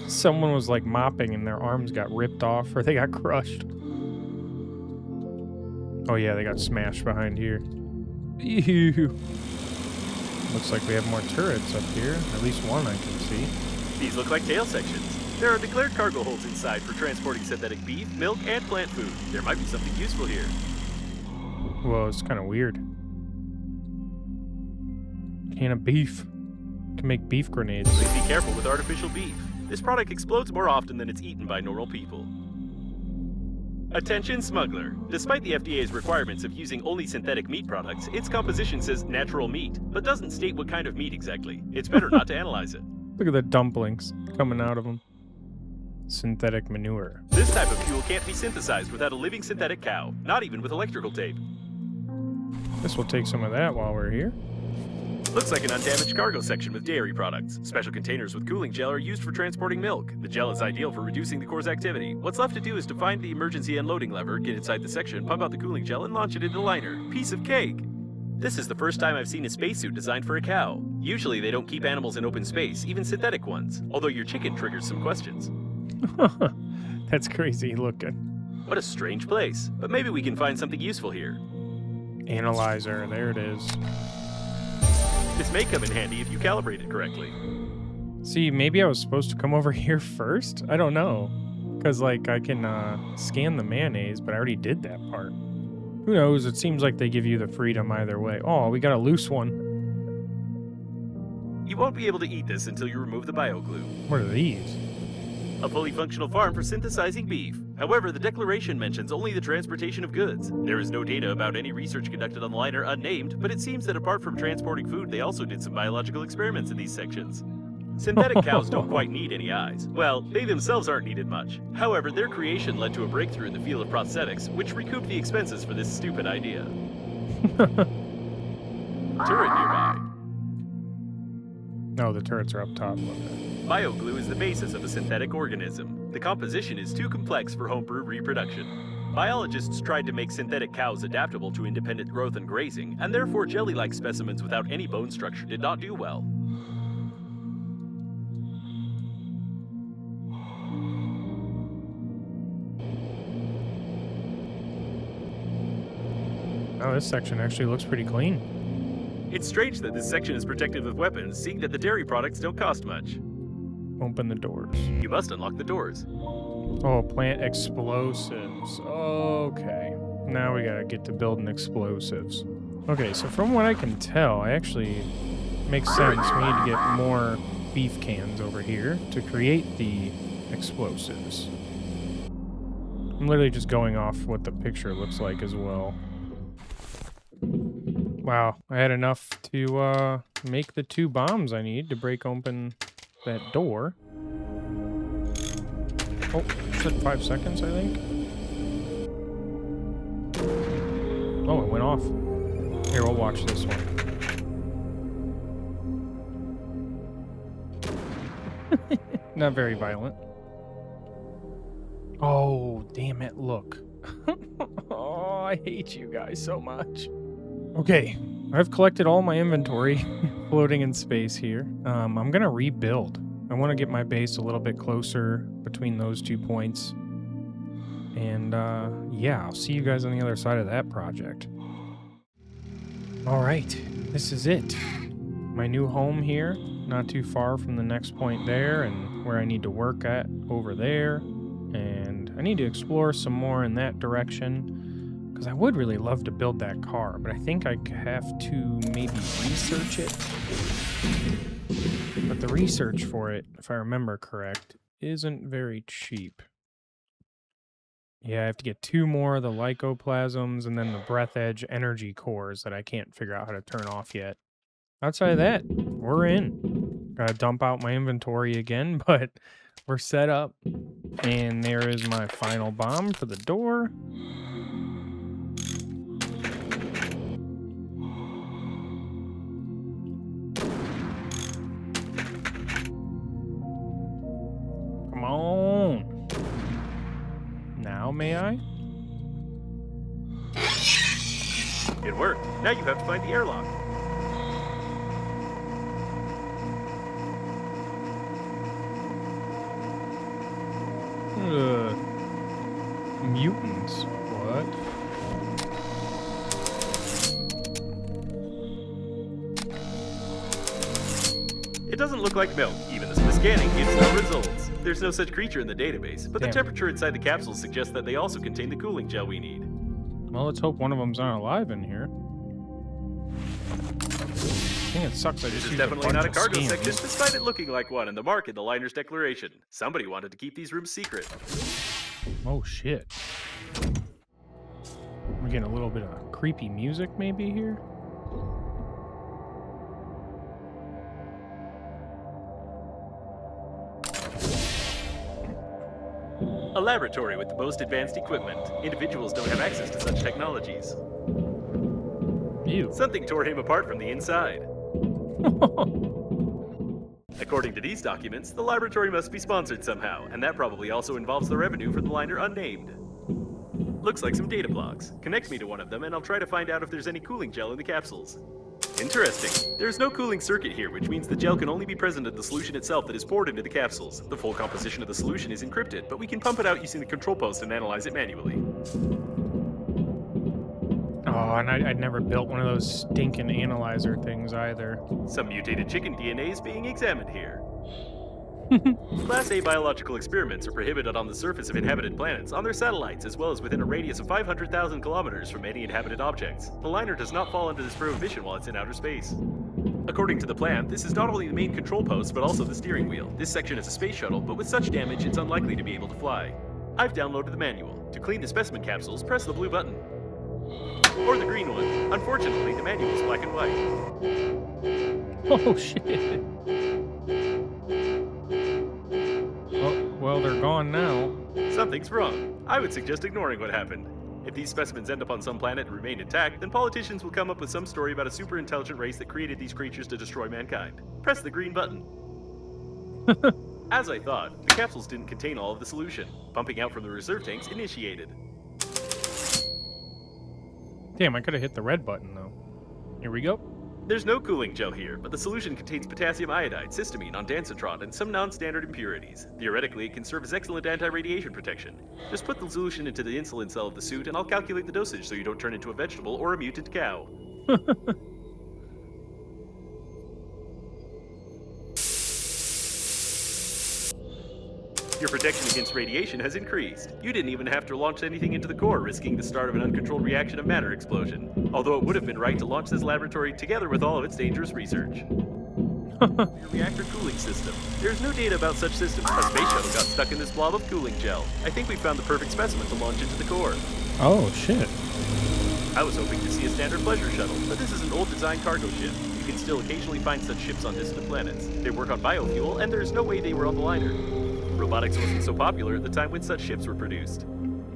A: Someone was like mopping and their arms got ripped off or they got crushed. Oh yeah, they got smashed behind here. Ew. Looks like we have more turrets up here. At least one I can see.
B: These look like tail sections. There are declared cargo holds inside for transporting synthetic beef, milk, and plant food. There might be something useful here.
A: Whoa, it's kind of weird. Can of beef. Can make beef grenades.
B: Please be careful with artificial beef. This product explodes more often than it's eaten by normal people. Attention smuggler. Despite the FDA's requirements of using only synthetic meat products, its composition says natural meat, but doesn't state what kind of meat exactly. It's better not to analyze it.
A: Look at the dumplings coming out of them. Synthetic manure.
B: This type of fuel can't be synthesized without a living synthetic cow, not even with electrical tape.
A: Guess we'll take some of that while we're here.
B: Looks like an undamaged cargo section with dairy products. Special containers with cooling gel are used for transporting milk. The gel is ideal for reducing the core's activity. What's left to do is to find the emergency unloading lever, get inside the section, pump out the cooling gel, and launch it into the liner. Piece of cake! This is the first time I've seen a spacesuit designed for a cow. Usually they don't keep animals in open space, even synthetic ones, although your chicken triggers some questions.
A: That's crazy looking.
B: What a strange place, but maybe we can find something useful here.
A: Analyzer, there it is.
B: This may come in handy if you calibrate it correctly.
A: See, maybe I was supposed to come over here first? I don't know. Because, like, I can scan the mayonnaise, but I already did that part. Who knows? It seems like they give you the freedom either way. Oh, we got a loose one.
B: You won't be able to eat this until you remove the bioglue.
A: What are these?
B: A fully functional farm for synthesizing beef. However, the declaration mentions only the transportation of goods. There is no data about any research conducted on the liner unnamed, but it seems that apart from transporting food, they also did some biological experiments in these sections. Synthetic cows don't quite need any eyes. Well, they themselves aren't needed much. However, their creation led to a breakthrough in the field of prosthetics, which recouped the expenses for this stupid idea. Turret nearby.
A: No, the turrets are up top.
B: Bioglue is the basis of a synthetic organism. The composition is too complex for homebrew reproduction. Biologists tried to make synthetic cows adaptable to independent growth and grazing, and therefore jelly-like specimens without any bone structure did not do well.
A: Oh, this section actually looks pretty clean.
B: It's strange that this section is protected with weapons, seeing that the dairy products don't cost much.
A: Open the doors.
B: You must unlock the doors.
A: Oh, plant explosives. Okay. Now we gotta get to building explosives. Okay, so from what I can tell, I actually makes sense. We need to get more beef cans over here to create the explosives. I'm literally just going off what the picture looks like as well. Wow, I had enough to make the 2 bombs I need to break open that door. Oh, it took 5 seconds, I think. Oh, it went off. Here, we'll watch this one. Not very violent. Oh, damn it, look. Oh, I hate you guys so much. Okay, I've collected all my inventory floating in space here. I'm gonna rebuild. I want to get my base a little bit closer between those 2 points. And yeah, I'll see you guys on the other side of that project. All right, this is it. My new home here, not too far from the next point there, and where I need to work at over there. And I need to explore some more in that direction. Because I would really love to build that car, but I think I have to maybe research it. But the research for it, if I remember correct, isn't very cheap. Yeah, I have to get 2 more of the lycoplasms and then the Breathedge energy cores that I can't figure out how to turn off yet. Outside of that, we're in. Gotta dump out my inventory again, but we're set up. And there is my final bomb for the door. Come on. Now may I?
B: It worked. Now you have to find the airlock.
A: Mutants. What?
B: It doesn't look like milk. Even the scanning gives no results. There's no such creature in the database, but
A: Damn.
B: the temperature inside the capsules suggests that they also contain the cooling gel we need.
A: Well, let's hope one of them's not alive in here. I think it sucks. I
B: This
A: just
B: is
A: used
B: definitely
A: a
B: not
A: bunch
B: a
A: of
B: cargo
A: scans.
B: section, despite it looking like one and the mark in the liner's declaration. Somebody wanted to keep these rooms secret.
A: Oh shit. We're getting a little bit of creepy music maybe here.
B: A laboratory with the most advanced equipment. Individuals don't have access to such technologies.
A: Ew.
B: Something tore him apart from the inside. According to these documents, the laboratory must be sponsored somehow, and that probably also involves the revenue for the liner unnamed. Looks like some data blocks. Connect me to one of them and I'll try to find out if there's any cooling gel in the capsules. Interesting. There's no cooling circuit here, which means the gel can only be present in the solution itself that is poured into the capsules. The full composition of the solution is encrypted, but we can pump it out using the control post and analyze it manually.
A: Oh, and I'd never built one of those stinking analyzer things either.
B: Some mutated chicken DNA is being examined here. Class A biological experiments are prohibited on the surface of inhabited planets, on their satellites, as well as within a radius of 500,000 kilometers from any inhabited objects. The liner does not fall under this prohibition while it's in outer space. According to the plan, this is not only the main control post, but also the steering wheel. This section is a space shuttle, but with such damage, it's unlikely to be able to fly. I've downloaded the manual. To clean the specimen capsules, press the blue button. Or the green one. Unfortunately, the manual is black and white.
A: Oh, shit. Oh, well, they're gone now.
B: Something's wrong. I would suggest ignoring what happened. If these specimens end up on some planet and remain intact, then politicians will come up with some story about a super intelligent race that created these creatures to destroy mankind. Press the green button. As I thought, the capsules didn't contain all of the solution. Pumping out from the reserve tanks initiated.
A: Damn, I could have hit the red button, though. Here we go.
B: There's no cooling gel here, but the solution contains potassium iodide, cysteamine, ondansetron, and some non-standard impurities. Theoretically, it can serve as excellent anti-radiation protection. Just put the solution into the insulin cell of the suit, and I'll calculate the dosage so you don't turn into a vegetable or a mutant cow. Your protection against radiation has increased. You didn't even have to launch anything into the core, risking the start of an uncontrolled reaction of matter explosion. Although it would have been right to launch this laboratory together with all of its dangerous research. Your reactor cooling system. There's no data about such systems. A space shuttle got stuck in this blob of cooling gel. I think we found the perfect specimen to launch into the core.
A: Oh, shit.
B: I was hoping to see a standard pleasure shuttle, but this is an old design cargo ship. You can still occasionally find such ships on distant planets. They work on biofuel, and there's no way they were on the liner. Robotics wasn't so popular at the time when such ships were produced.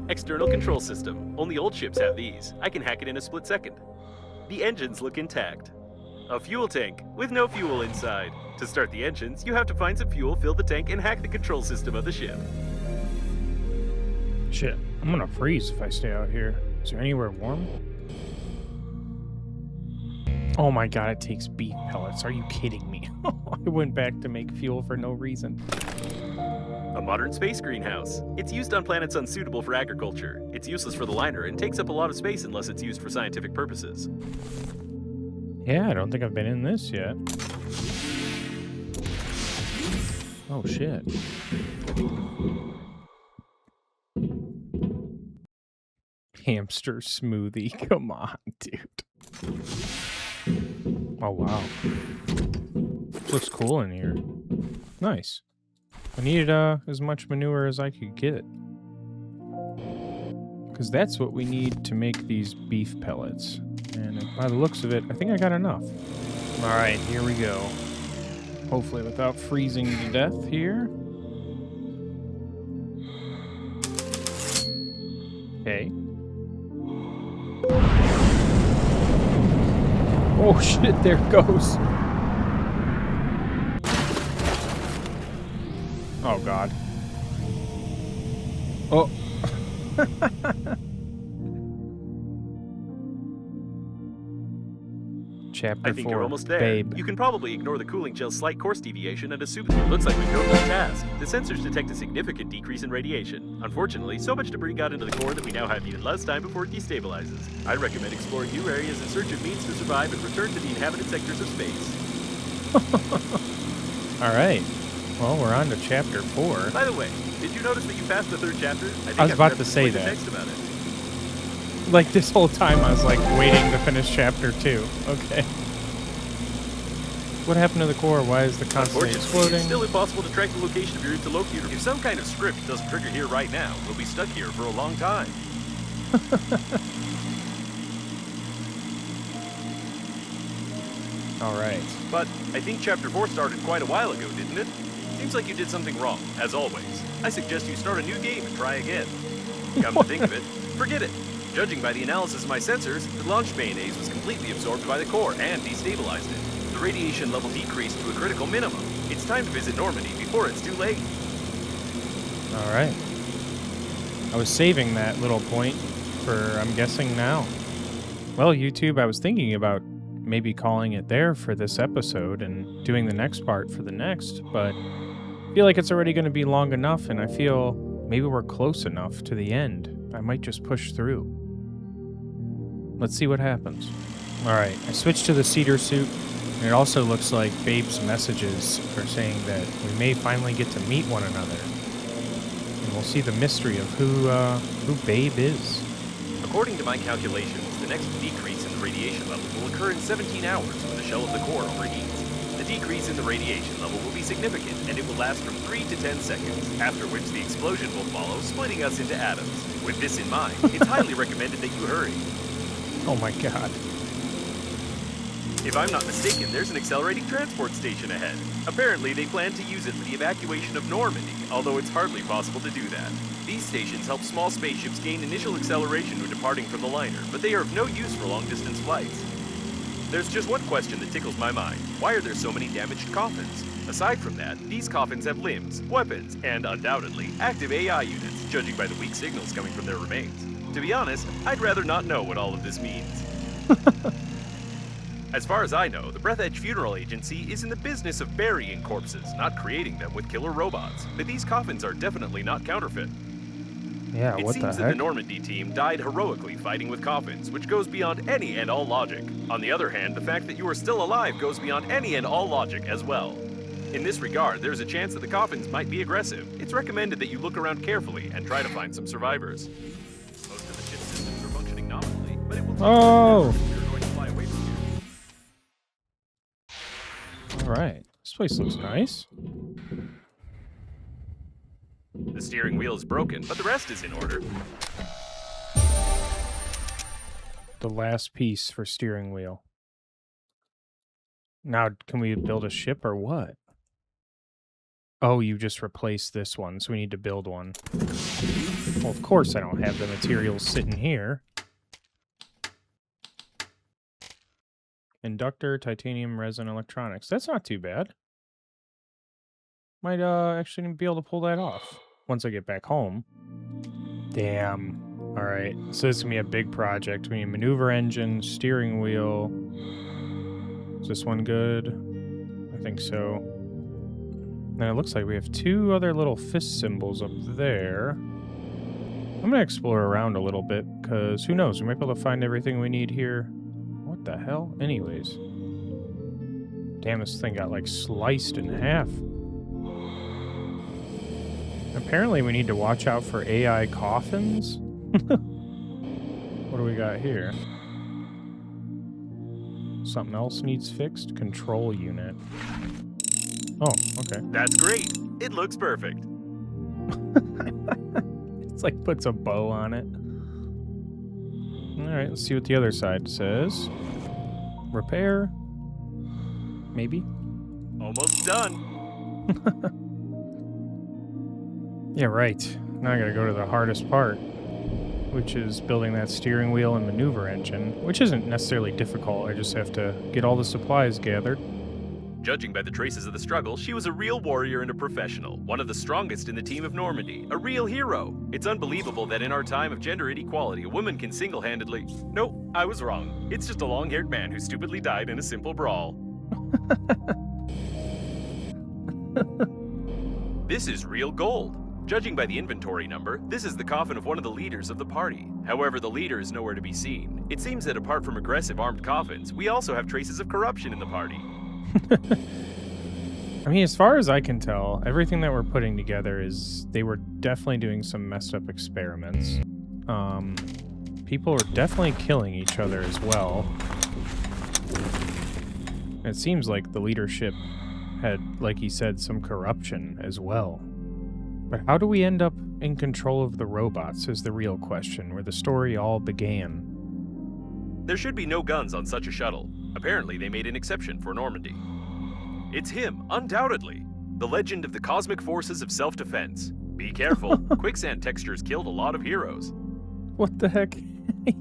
B: External control system. Only old ships have these. I can hack it in a split second. The engines look intact. A fuel tank with no fuel inside. To start the engines, you have to find some fuel, fill the tank, and hack the control system of the ship.
A: Shit, I'm gonna freeze if I stay out here. Is there anywhere warm? Oh my god, it takes beef pellets. Are you kidding me? I went back to make fuel for no reason.
B: A modern space greenhouse. It's used on planets unsuitable for agriculture. It's useless for the liner and takes up a lot of space unless it's used for scientific purposes.
A: Yeah, I don't think I've been in this yet. Oh shit. Hamster smoothie. Come on, dude. Oh wow. Looks cool in here. Nice. I needed as much manure as I could get. Because that's what we need to make these beef pellets. And by the looks of it, I think I got enough. Alright, here we go. Hopefully without freezing to death here. Okay. Oh shit, there it goes. Oh god. Oh. Chapter 4.
B: I think you're almost there.
A: Babe.
B: You can probably ignore the cooling gel's slight course deviation and assume it looks like we've known the task. The sensors detect a significant decrease in radiation. Unfortunately, so much debris got into the core that we now have even less time before it destabilizes. I'd recommend exploring new areas in search of means to survive and return to the inhabited sectors of space.
A: Alright. Well, we're on to chapter 4.
B: By the way, did you notice that you passed the third chapter?
A: I was about to say that.
B: Text about it.
A: Like, this whole time I was, like, waiting to finish chapter 2. Okay. What happened to the core? Why is the constantly exploding?
B: It's still impossible to track the location of your interlocutor. If some kind of script doesn't trigger here right now, we'll be stuck here for a long time.
A: Alright.
B: But I think chapter 4 started quite a while ago, didn't it? Seems like you did something wrong, as always. I suggest you start a new game and try again. Come to think of it, forget it. Judging by the analysis of my sensors, the launched mayonnaise was completely absorbed by the core and destabilized it. The radiation level decreased to a critical minimum. It's time to visit Normandy before it's too late.
A: Alright. I was saving that little point for, I'm guessing, now. Well, YouTube, I was thinking about maybe calling it there for this episode and doing the next part for the next, but I feel like it's already going to be long enough, and I feel maybe we're close enough to the end. I might just push through. Let's see what happens. All right, I switched to the cedar suit, and it also looks like Babe's messages are saying that we may finally get to meet one another. And we'll see the mystery of who Babe is.
B: According to my calculations, the next decrease in the radiation level will occur in 17 hours when the shell of the core overheats. The decrease in the radiation level will be significant, and it will last from 3 to 10 seconds, after which the explosion will follow, splitting us into atoms. With this in mind, it's highly recommended that you hurry.
A: Oh my god.
B: If I'm not mistaken, there's an accelerating transport station ahead. Apparently, they plan to use it for the evacuation of Normandy, although it's hardly possible to do that. These stations help small spaceships gain initial acceleration when departing from the liner, but they are of no use for long-distance flights. There's just one question that tickles my mind. Why are there so many damaged coffins? Aside from that, these coffins have limbs, weapons, and, undoubtedly, active AI units, judging by the weak signals coming from their remains. To be honest, I'd rather not know what all of this means. As far as I know, the Breathedge Funeral Agency is in the business of burying corpses, not creating them with killer robots. But these coffins are definitely not counterfeit.
A: Yeah,
B: It
A: what the
B: seems that
A: heck?
B: the Normandy team died heroically fighting with coffins, which goes beyond any and all logic. On the other hand, the fact that you are still alive goes beyond any and all logic as well. In this regard, there's a chance that the coffins might be aggressive. It's recommended that you look around carefully and try to find some survivors. Most of the ship systems are functioning nominally, but it will take
A: Oh!
B: if you're going to fly away from here.
A: Alright. This place looks nice.
B: The steering wheel is broken, but the rest is in order.
A: The last piece for steering wheel. Now, can we build a ship or what? Oh, you just replaced this one, so we need to build one. Well, of course I don't have the materials sitting here. Inductor, titanium, resin, electronics. That's not too bad. Might actually be able to pull that off once I get back home. Damn. Alright, so this is going to be a big project. We need a maneuver engine, steering wheel. Is this one good? I think so. And it looks like we have two other little fist symbols up there. I'm going to explore around a little bit, because who knows, we might be able to find everything we need here. What the hell? Anyways. Damn, this thing got, like, sliced in half. Apparently we need to watch out for AI coffins. What do we got here? Something else needs fixed? Control unit. Oh, okay.
B: That's great. It looks perfect.
A: It's like puts a bow on it. Alright, let's see what the other side says. Repair. Maybe.
B: Almost done.
A: Yeah, right. Now I gotta go to the hardest part, which is building that steering wheel and maneuver engine, which isn't necessarily difficult. I just have to get all the supplies gathered.
B: Judging by the traces of the struggle, she was a real warrior and a professional, one of the strongest in the team of Normandy, a real hero. It's unbelievable that in our time of gender inequality, a woman can single-handedly... Nope, I was wrong. It's just a long-haired man who stupidly died in a simple brawl. This is real gold. Judging by the inventory number, this is the coffin of one of the leaders of the party. However, the leader is nowhere to be seen. It seems that apart from aggressive armed coffins, we also have traces of corruption in the party.
A: I mean, as far as I can tell, everything that we're putting together is they were definitely doing some messed up experiments. People are definitely killing each other as well. It seems like the leadership had, like he said, some corruption as well. But how do we end up in control of the robots is the real question, where the story all began.
B: There should be no guns on such a shuttle. Apparently, they made an exception for Normandy. It's him, undoubtedly. The legend of the cosmic forces of self-defense. Be careful, quicksand textures killed a lot of heroes.
A: What the heck?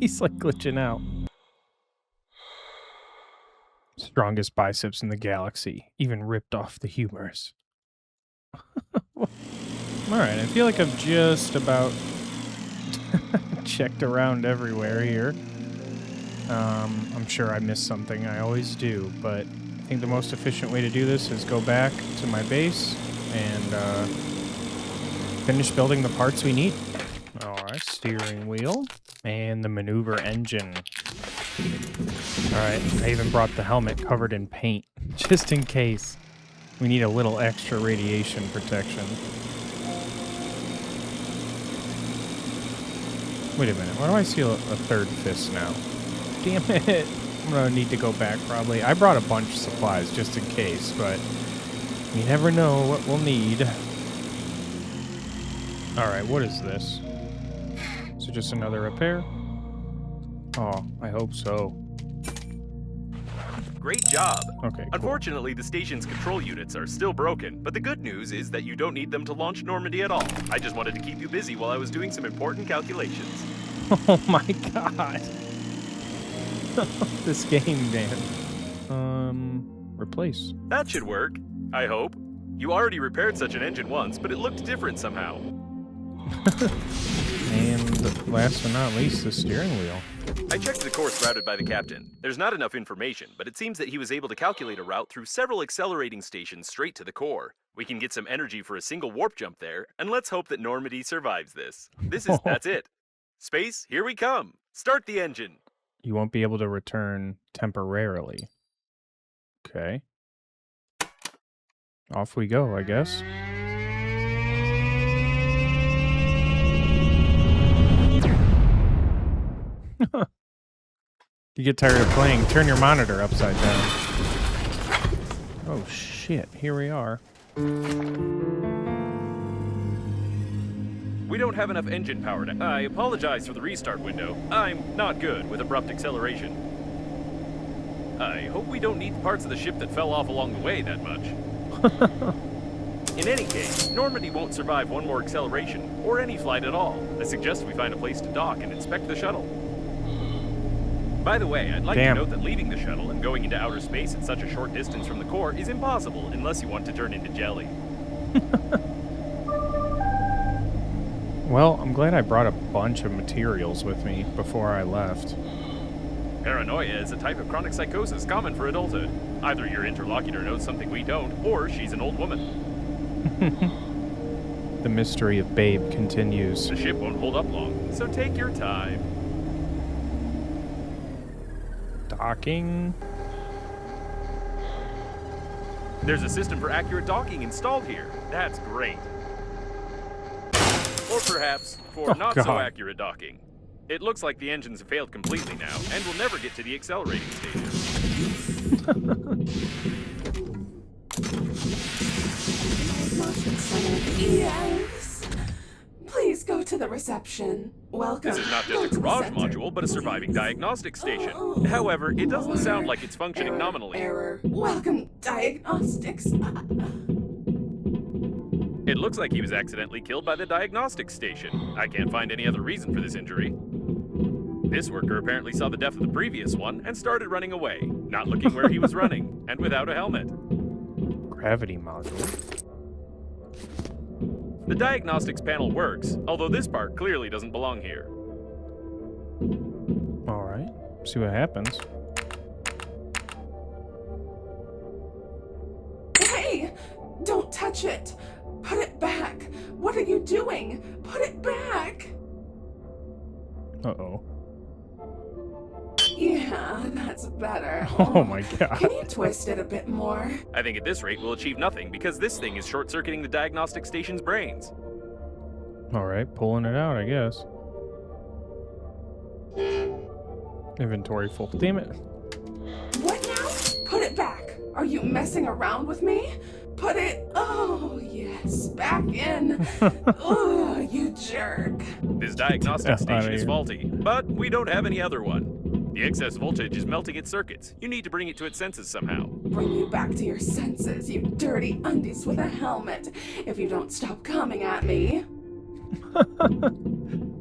A: He's like glitching out. Strongest biceps in the galaxy, even ripped off the humors. Alright, I feel like I've just about Checked around everywhere here. I'm sure I missed something. I always do, but I think the most efficient way to do this is go back to my base and finish building the parts we need. Alright, steering wheel and the maneuver engine. Alright, I even brought the helmet covered in paint, just in case. We need a little extra radiation protection. Wait a minute, why do I see a third fist now? Damn it! I'm gonna need to go back probably. I brought a bunch of supplies just in case, but you never know what we'll need. Alright, what is this? Is it just another repair? Oh, I hope so.
B: Great job.
A: Okay, cool.
B: Unfortunately, the station's control units are still broken, but the good news is that you don't need them to launch Normandy at all. I just wanted to keep you busy while I was doing some important calculations.
A: Oh my god. This game, man. Replace.
B: That should work, I hope. You already repaired such an engine once, but it looked different somehow.
A: And last but not least, the steering wheel.
B: I checked the course routed by the captain. There's not enough information, but it seems that he was able to calculate a route through several accelerating stations straight to the core. We can get some energy for a single warp jump there, and let's hope that Normandy survives this. That's it. Space, here we come. Start the engine.
A: You won't be able to return temporarily. Okay. Off we go, I guess. You get tired of playing, turn your monitor upside down. Oh shit, here we are.
B: We don't have enough engine power to... I apologize for the restart window. I'm not good with abrupt acceleration. I hope we don't need parts of the ship that fell off along the way that much. In any case, Normandy won't survive one more acceleration, or any flight at all. I suggest we find a place to dock and inspect the shuttle. By the way, I'd like to note that leaving the shuttle and going into outer space at such a short distance from the core is impossible unless you want to turn into jelly.
A: Well, I'm glad I brought a bunch of materials with me before I left.
B: Paranoia is a type of chronic psychosis common for adulthood. Either your interlocutor knows something we don't, or she's an old woman.
A: The mystery of Babe continues.
B: The ship won't hold up long, so take your time.
A: Docking.
B: There's a system for accurate docking installed here. That's great. Or perhaps for not so accurate docking. It looks like the engines have failed completely now, and will never get to the accelerating station.
E: Yes. Please go to the reception. Welcome.
B: This is not just a garage module, but a surviving diagnostic station. However, it doesn't sound like it's functioning nominally.
E: Error. Welcome, diagnostics.
B: It looks like he was accidentally killed by the diagnostics station. I can't find any other reason for this injury. This worker apparently saw the death of the previous one and started running away, not looking where he was running, and without a helmet.
A: Gravity module.
B: The diagnostics panel works, although this part clearly doesn't belong here.
A: Alright, see what happens.
E: Hey! Don't touch it! Put it back! What are you doing? Put it back!
A: Uh-oh.
E: Yeah, that's better.
A: Oh my god.
E: Can you twist it a bit more?
B: I think at this rate we'll achieve nothing because this thing is short-circuiting the diagnostic station's brains.
A: Alright, pulling it out, I guess. Inventory full. Damn it.
E: What now? Put it back! Are you messing around with me? Put it... Oh, yes. Back in. Oh, you jerk.
B: This diagnostic station is faulty, but we don't have any other one. The excess voltage is melting its circuits. You need to bring it to its senses somehow.
E: Bring you back to your senses, you dirty undies with a helmet, if you don't stop coming at me.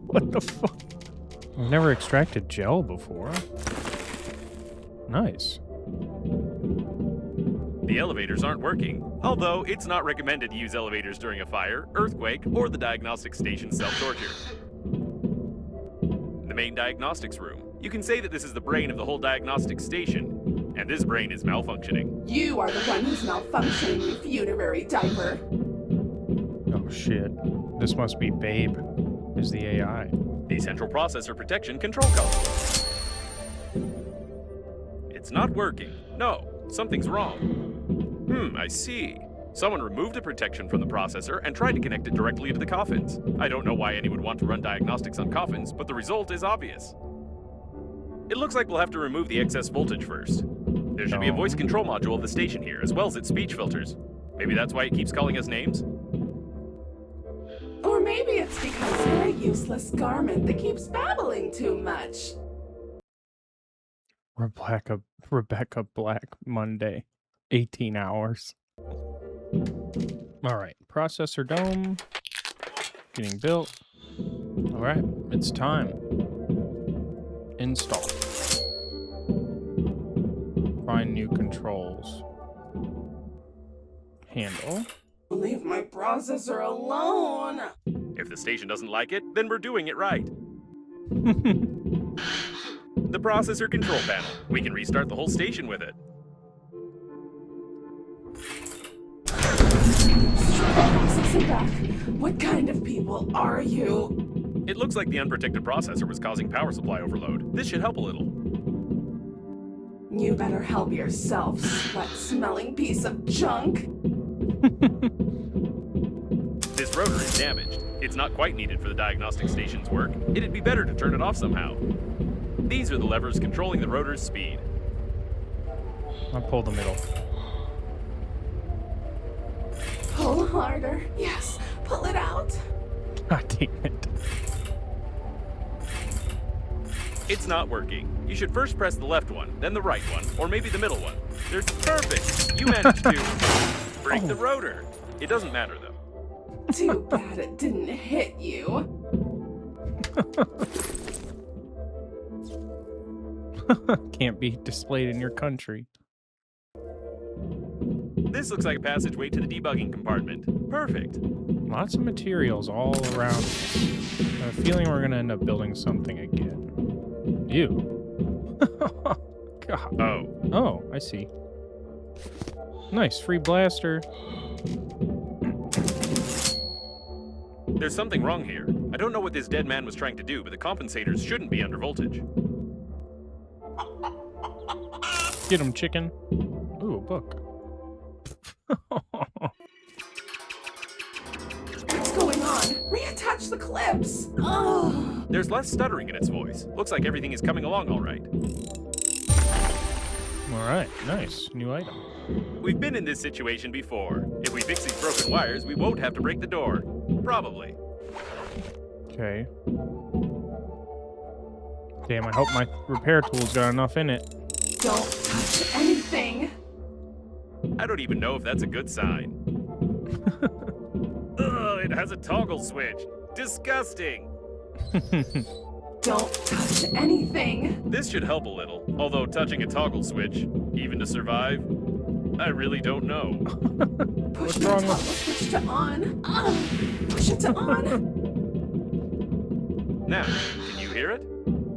A: What the fuck? I've never extracted gel before. Nice.
B: The elevators aren't working, although it's not recommended to use elevators during a fire, earthquake, or the diagnostic station's self-torture. main diagnostics room. You can say that this is the brain of the whole diagnostics station, and this brain is malfunctioning.
E: You are the one who's malfunctioning, you funerary diaper.
A: Oh shit. This must be Babe, is the AI.
B: The central processor protection control console. It's not working. No, something's wrong. I see. Someone removed the protection from the processor and tried to connect it directly into the coffins. I don't know why anyone would want to run diagnostics on coffins, but the result is obvious. It looks like we'll have to remove the excess voltage first. There should be a voice control module of the station here, as well as its speech filters. Maybe that's why it keeps calling us names?
E: Or maybe it's because you're a useless garment that keeps babbling too much.
A: Rebecca Black Monday. 18 hours. Alright, processor dome. Getting built. Alright, it's time. Install. Find new controls. Handle.
E: Leave my processor alone.
B: If the station doesn't like it, then we're doing it right. The processor control panel. We can restart the whole station with it.
E: Processor back. What kind of people are you?
B: It looks like the unprotected processor was causing power supply overload. This should help a little.
E: You better help yourself, sweat-smelling piece of junk.
B: This rotor is damaged. It's not quite needed for the diagnostic station's work. It'd be better to turn it off somehow. These are the levers controlling the rotor's speed.
A: I'll pull the middle.
E: Pull harder. Yes, pull it out.
A: God damn it.
B: It's not working. You should first press the left one, then the right one, or maybe the middle one. They're perfect. You managed to break the rotor. It doesn't matter, though.
E: Too bad it didn't hit you.
A: Can't be displayed in your country.
B: This looks like a passageway to the debugging compartment. Perfect.
A: Lots of materials all around. I have a feeling we're gonna end up building something again. Ew. God. Oh, I see. Nice, free blaster.
B: There's something wrong here. I don't know what this dead man was trying to do, but the compensators shouldn't be under voltage.
A: Get him, chicken. Ooh, a book.
E: What's going on? Reattach the clips. Oh.
B: There's less stuttering in its voice. Looks like everything is coming along all right.
A: All right, nice. New item.
B: We've been in this situation before. If we fix these broken wires, we won't have to break the door. Probably.
A: Okay. Damn, I hope my repair tool's got enough in it.
E: Don't touch anything.
B: I don't even know if that's a good sign. Ugh, it has a toggle switch. Disgusting.
E: Don't touch anything.
B: This should help a little, although touching a toggle switch, even to survive, I really don't know.
E: Push the toggle switch to on. Push it to on.
B: Now, can you hear it?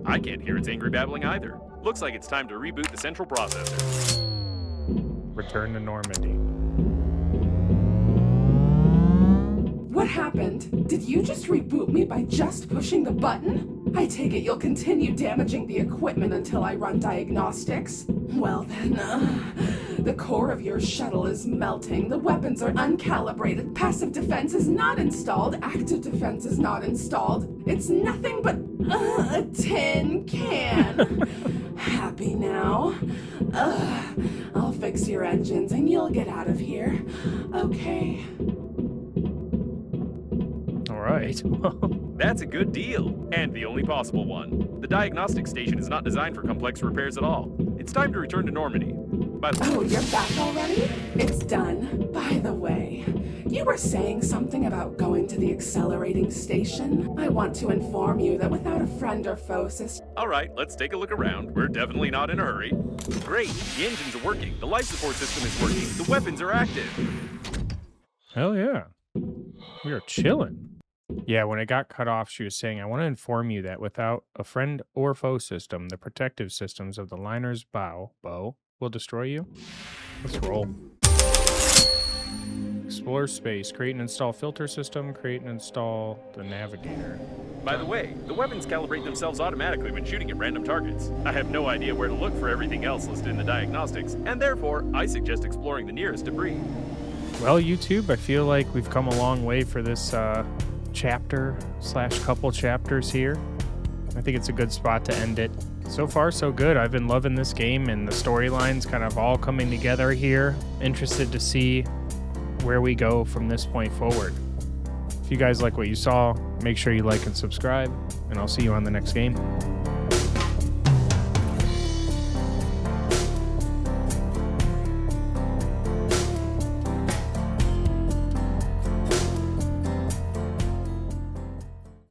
B: I can't hear its angry babbling either. Looks like it's time to reboot the central processor.
A: Return to Normandy.
E: What happened? Did you just reboot me by just pushing the button? I take it you'll continue damaging the equipment until I run diagnostics? Well then, the core of your shuttle is melting, the weapons are uncalibrated, passive defense is not installed, active defense is not installed. It's nothing but a tin can. Happy now? I'll fix your engines and you'll get out of here. Okay.
A: All right.
B: That's a good deal, and the only possible one. The diagnostic station is not designed for complex repairs at all. It's time to return to Normandy.
E: Oh, you're back already? It's done. By the way, you were saying something about going to the accelerating station. I want to inform you that without a friend or foe system...
B: All right, let's take a look around. We're definitely not in a hurry. Great, the engines are working, the life support system is working, the weapons are active.
A: Hell yeah. We are chilling. Yeah, when it got cut off, she was saying, I want to inform you that without a friend or foe system, the protective systems of the liner's bow will destroy you. Let's roll. Explore space. Create and install filter system. Create and install the navigator.
B: By the way, the weapons calibrate themselves automatically when shooting at random targets. I have no idea where to look for everything else listed in the diagnostics, and therefore, I suggest exploring the nearest debris.
A: Well, YouTube, I feel like we've come a long way for this chapter / couple chapters here. I think it's a good spot to end it. So far, so good. I've been loving this game, and the storyline's kind of all coming together here. Interested to see where we go from this point forward. If you guys like what you saw, make sure you like and subscribe, and I'll see you on the next game.